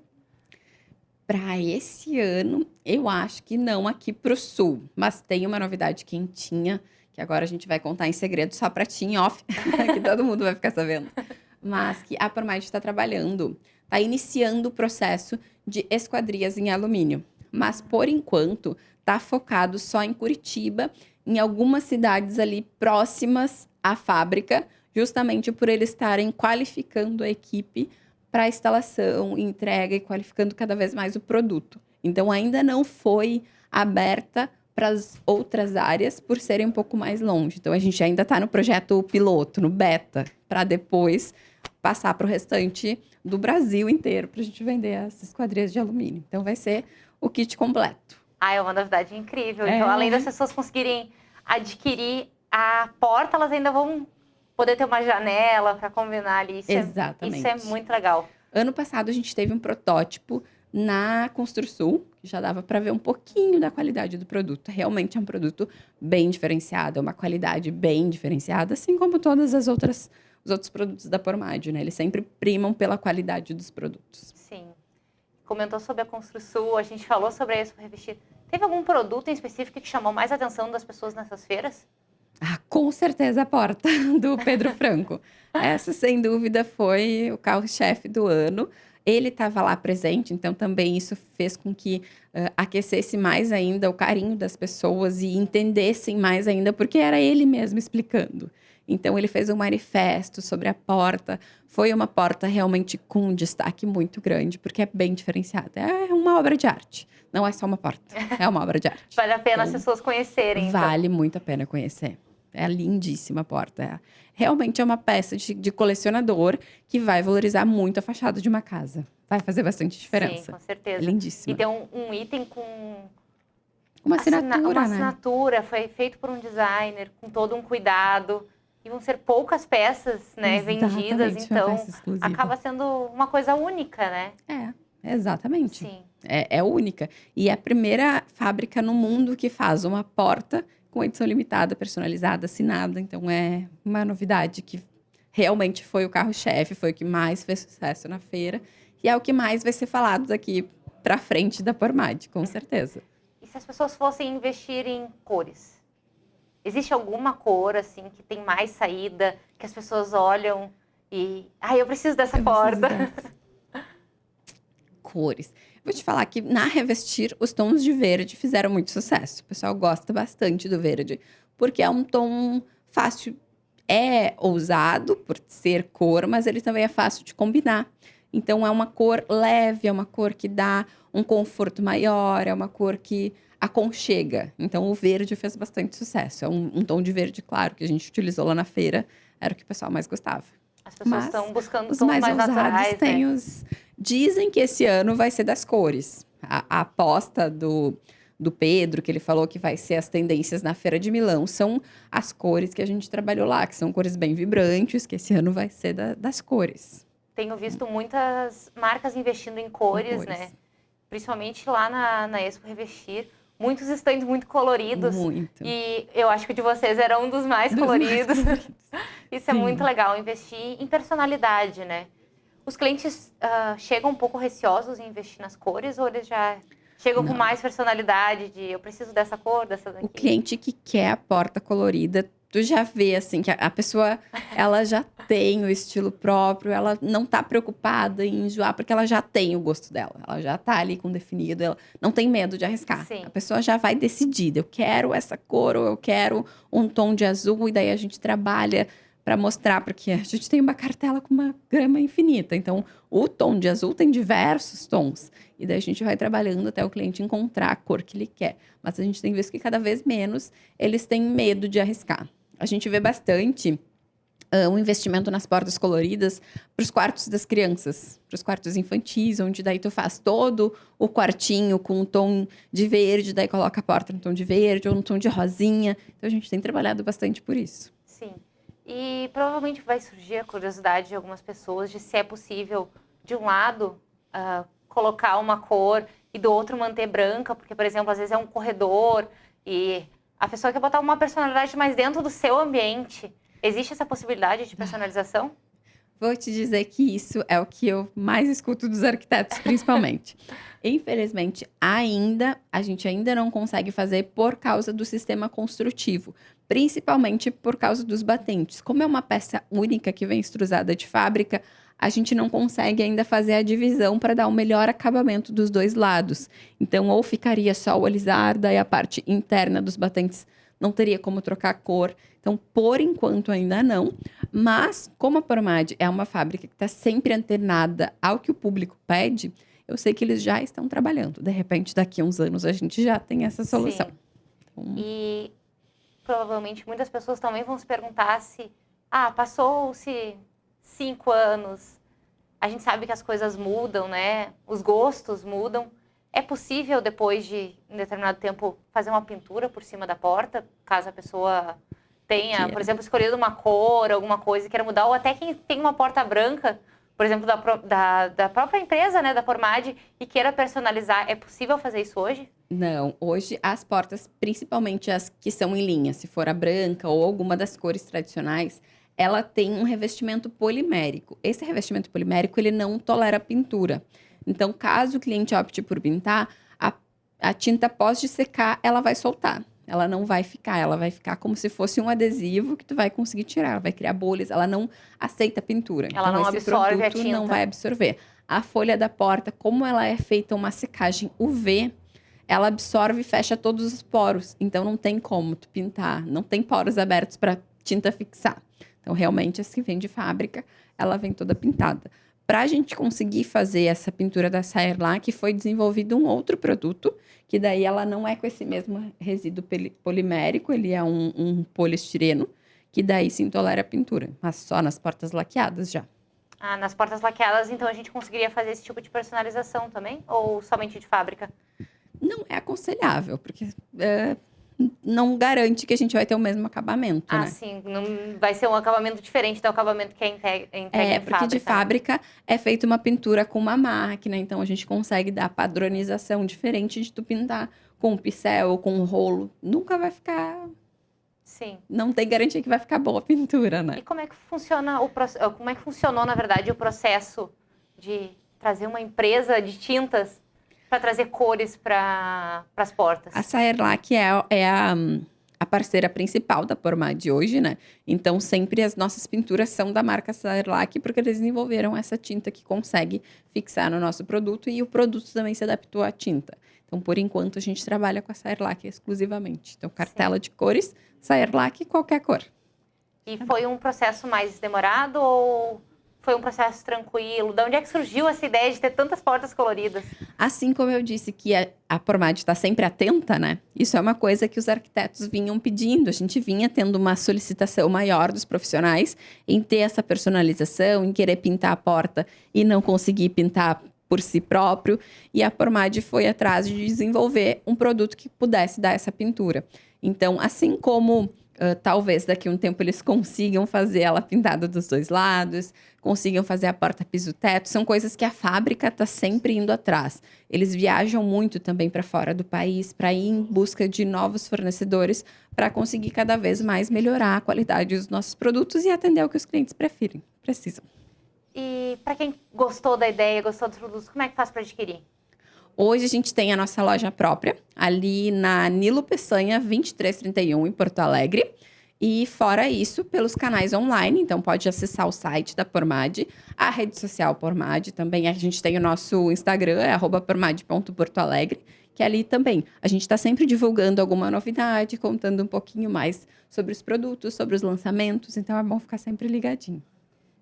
Para esse ano, eu acho que não aqui para o sul. Mas tem uma novidade quentinha, que agora a gente vai contar em segredo só para ti em off, que todo mundo vai ficar sabendo. Mas que a Pormad está trabalhando, está iniciando o processo de esquadrias em alumínio. Mas, por enquanto, está focado só em Curitiba, em algumas cidades ali próximas à fábrica, justamente por eles estarem qualificando a equipe para instalação, entrega e qualificando cada vez mais o produto. Então, ainda não foi aberta para as outras áreas por serem um pouco mais longe. Então, a gente ainda está no projeto piloto, no beta, para depois passar para o restante do Brasil inteiro, para a gente vender as esquadrias de alumínio. Então, vai ser o kit completo. Ah, é uma novidade incrível. Então, além das pessoas conseguirem adquirir a porta, elas ainda vão poder ter uma janela para combinar ali. Exatamente. Isso é muito legal. Ano passado, a gente teve um protótipo na Construsul, que já dava para ver um pouquinho da qualidade do produto. Realmente é um produto bem diferenciado, é uma qualidade bem diferenciada, assim como todas os outros produtos da Pormad, né? Eles sempre primam pela qualidade dos produtos. Sim. Comentou sobre a Construsul, a gente falou sobre a Expo Revestir. Teve algum produto em específico que chamou mais a atenção das pessoas nessas feiras? Ah, com certeza a porta do Pedro Franco. Essa, sem dúvida, foi o carro-chefe do ano. Ele estava lá presente, então também isso fez com que aquecesse mais ainda o carinho das pessoas e entendessem mais ainda, porque era ele mesmo explicando. Então, ele fez um manifesto sobre a porta. Foi uma porta realmente com um destaque muito grande, porque é bem diferenciada. É uma obra de arte. Não é só uma porta, é uma obra de arte. Vale a pena as pessoas conhecerem. Vale muito a pena conhecer. É lindíssima a porta. Realmente é uma peça de colecionador que vai valorizar muito a fachada de uma casa. Vai fazer bastante diferença. Sim, com certeza. É lindíssima. E tem um item com uma assinatura, uma assinatura, foi feito por um designer, com todo um cuidado. E vão ser poucas peças, né, vendidas, então acaba sendo uma coisa única, né? Exatamente. Sim. É única. E é a primeira fábrica no mundo que faz uma porta com edição limitada, personalizada, assinada. Então, é uma novidade que realmente foi o carro-chefe, foi o que mais fez sucesso na feira. E é o que mais vai ser falado daqui para frente da Pormad, com certeza. E se as pessoas fossem investir em cores? Existe alguma cor, assim, que tem mais saída, que as pessoas olham e... eu preciso dessa porta. Cores. Vou te falar que na Revestir, os tons de verde fizeram muito sucesso. O pessoal gosta bastante do verde, porque é um tom fácil, é ousado por ser cor, mas ele também é fácil de combinar. Então, é uma cor leve, é uma cor que dá um conforto maior, é uma cor que aconchega. Então, o verde fez bastante sucesso. É um tom de verde claro que a gente utilizou lá na feira, era o que o pessoal mais gostava. As pessoas Mas estão buscando os tons mais mais ousados naturais, têm né? os... Dizem que esse ano vai ser das cores. A aposta do Pedro, que ele falou que vai ser as tendências na Feira de Milão, são as cores que a gente trabalhou lá, que são cores bem vibrantes, que esse ano vai ser das cores. Tenho visto muitas marcas investindo em cores, né? Principalmente lá na Expo Revestir. Muitos stands muito coloridos. Muito. E eu acho que o de vocês era um dos mais Dos coloridos. mais coloridos. Isso é Sim. muito legal, investir em personalidade, né? Os clientes chegam um pouco receosos em investir nas cores ou eles já chegam com Não. mais personalidade de eu preciso dessa cor, dessa daqui? O cliente que quer a porta colorida, tu já vê, assim, que a pessoa, ela já tem o estilo próprio, ela não tá preocupada em enjoar, porque ela já tem o gosto dela. Ela já tá ali com definido, ela não tem medo de arriscar. Sim. A pessoa já vai decidida, eu quero essa cor, ou eu quero um tom de azul, e daí a gente trabalha para mostrar, porque a gente tem uma cartela com uma gama infinita. Então, o tom de azul tem diversos tons. E daí a gente vai trabalhando até o cliente encontrar a cor que ele quer. Mas a gente tem visto que cada vez menos eles têm medo de arriscar. A gente vê bastante um investimento nas portas coloridas para os quartos das crianças, para os quartos infantis, onde daí tu faz todo o quartinho com um tom de verde, daí coloca a porta no tom de verde ou no tom de rosinha. Então a gente tem trabalhado bastante por isso. Sim. E provavelmente vai surgir a curiosidade de algumas pessoas de se é possível, de um lado, colocar uma cor e do outro manter branca, porque, por exemplo, às vezes é um corredor e a pessoa quer botar uma personalidade mais dentro do seu ambiente. Existe essa possibilidade de personalização? Vou te dizer que isso é o que eu mais escuto dos arquitetos, principalmente. Infelizmente, a gente ainda não consegue fazer por causa do sistema construtivo, principalmente por causa dos batentes. Como é uma peça única que vem extrusada de fábrica, a gente não consegue ainda fazer a divisão para dar o melhor acabamento dos dois lados. Então, ou ficaria só o alisar, daí a parte interna dos batentes não teria como trocar a cor. Então, por enquanto, ainda não. Mas, como a Pormad é uma fábrica que está sempre antenada ao que o público pede, eu sei que eles já estão trabalhando. De repente, daqui a uns anos, a gente já tem essa solução. Sim. Então, E provavelmente muitas pessoas também vão se perguntar se, passou-se 5 anos, a gente sabe que as coisas mudam, né? Os gostos mudam. É possível, depois de um determinado tempo, fazer uma pintura por cima da porta, caso a pessoa tenha, por exemplo, escolhido uma cor, alguma coisa e queira mudar, ou até quem tem uma porta branca, por exemplo, da própria empresa, né, da Pormad, e queira personalizar. É possível fazer isso hoje? não, hoje as portas, principalmente as que são em linha, se for a branca ou alguma das cores tradicionais, ela tem um revestimento polimérico. Esse revestimento polimérico, ele não tolera pintura. Então, caso o cliente opte por pintar, a tinta após de secar, ela vai soltar. Ela não vai ficar, ela vai ficar como se fosse um adesivo que tu vai conseguir tirar. Ela vai criar bolhas, ela não aceita pintura. Ela não esse absorve a produto tinta. não vai absorver. A folha da porta, como ela é feita uma secagem UV, ela absorve e fecha todos os poros. Então, não tem como tu pintar. Não tem poros abertos para tinta fixar. Então, realmente, as que vem de fábrica, ela vem toda pintada. Para a gente conseguir fazer essa pintura da Saerlac, foi desenvolvido um outro produto, que daí ela não é com esse mesmo resíduo polimérico, ele é um poliestireno, que daí sim tolera a pintura, mas só nas portas laqueadas já. Nas portas laqueadas, então, a gente conseguiria fazer esse tipo de personalização também? Ou somente de fábrica? Não é aconselhável, porque não garante que a gente vai ter o mesmo acabamento, né? Sim. Não vai ser um acabamento diferente do acabamento que é entregue em porque fábrica. de fábrica é feita uma pintura com uma máquina, então a gente consegue dar padronização diferente de tu pintar com um pincel ou com um rolo. Nunca vai ficar... Sim. Não tem garantia que vai ficar boa a pintura, né? E como é que funciona como é que funcionou, na verdade, o processo de trazer uma empresa de tintas para trazer cores para as portas? A Saerlac é a parceira principal da Pormad hoje, né? Então, sempre as nossas pinturas são da marca Saerlac, porque eles desenvolveram essa tinta que consegue fixar no nosso produto e o produto também se adaptou à tinta. Então, por enquanto, a gente trabalha com a Saerlac exclusivamente. Então, cartela de cores, Saerlac, qualquer cor. E foi um processo mais demorado ou foi um processo tranquilo? De onde é que surgiu essa ideia de ter tantas portas coloridas? Assim como eu disse que a Pormad está sempre atenta, né? Isso é uma coisa que os arquitetos vinham pedindo. A gente vinha tendo uma solicitação maior dos profissionais em ter essa personalização, em querer pintar a porta e não conseguir pintar por si próprio. E a Pormad foi atrás de desenvolver um produto que pudesse dar essa pintura. Então, assim como talvez daqui a um tempo eles consigam fazer ela pintada dos dois lados, consigam fazer a porta piso-teto. São coisas que a fábrica está sempre indo atrás. Eles viajam muito também para fora do país, para ir em busca de novos fornecedores, para conseguir cada vez mais melhorar a qualidade dos nossos produtos e atender o que os clientes precisam. E para quem gostou da ideia, gostou dos produtos, como é que faz para adquirir? Hoje a gente tem a nossa loja própria, ali na Nilo Peçanha 2331, em Porto Alegre. E fora isso, pelos canais online, então pode acessar o site da Pormad, a rede social Pormad também. A gente tem o nosso Instagram, é @pormad.portoalegre, que ali também a gente está sempre divulgando alguma novidade, contando um pouquinho mais sobre os produtos, sobre os lançamentos, então é bom ficar sempre ligadinho.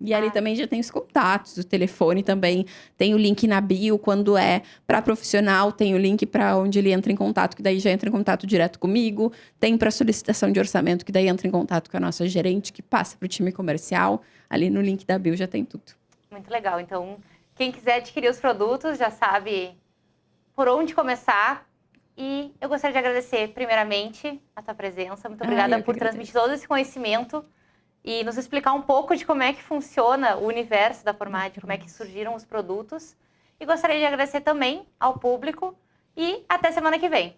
E ali também já tem os contatos, o telefone também, tem o link na bio, quando é para profissional, tem o link para onde ele entra em contato, que daí já entra em contato direto comigo, tem para solicitação de orçamento, que daí entra em contato com a nossa gerente, que passa para o time comercial, ali no link da bio já tem tudo. Muito legal, então quem quiser adquirir os produtos já sabe por onde começar. E eu gostaria de agradecer primeiramente a tua presença, muito obrigada por transmitir todo esse conhecimento e nos explicar um pouco de como é que funciona o universo da Pormad, como é que surgiram os produtos. E gostaria de agradecer também ao público e até semana que vem.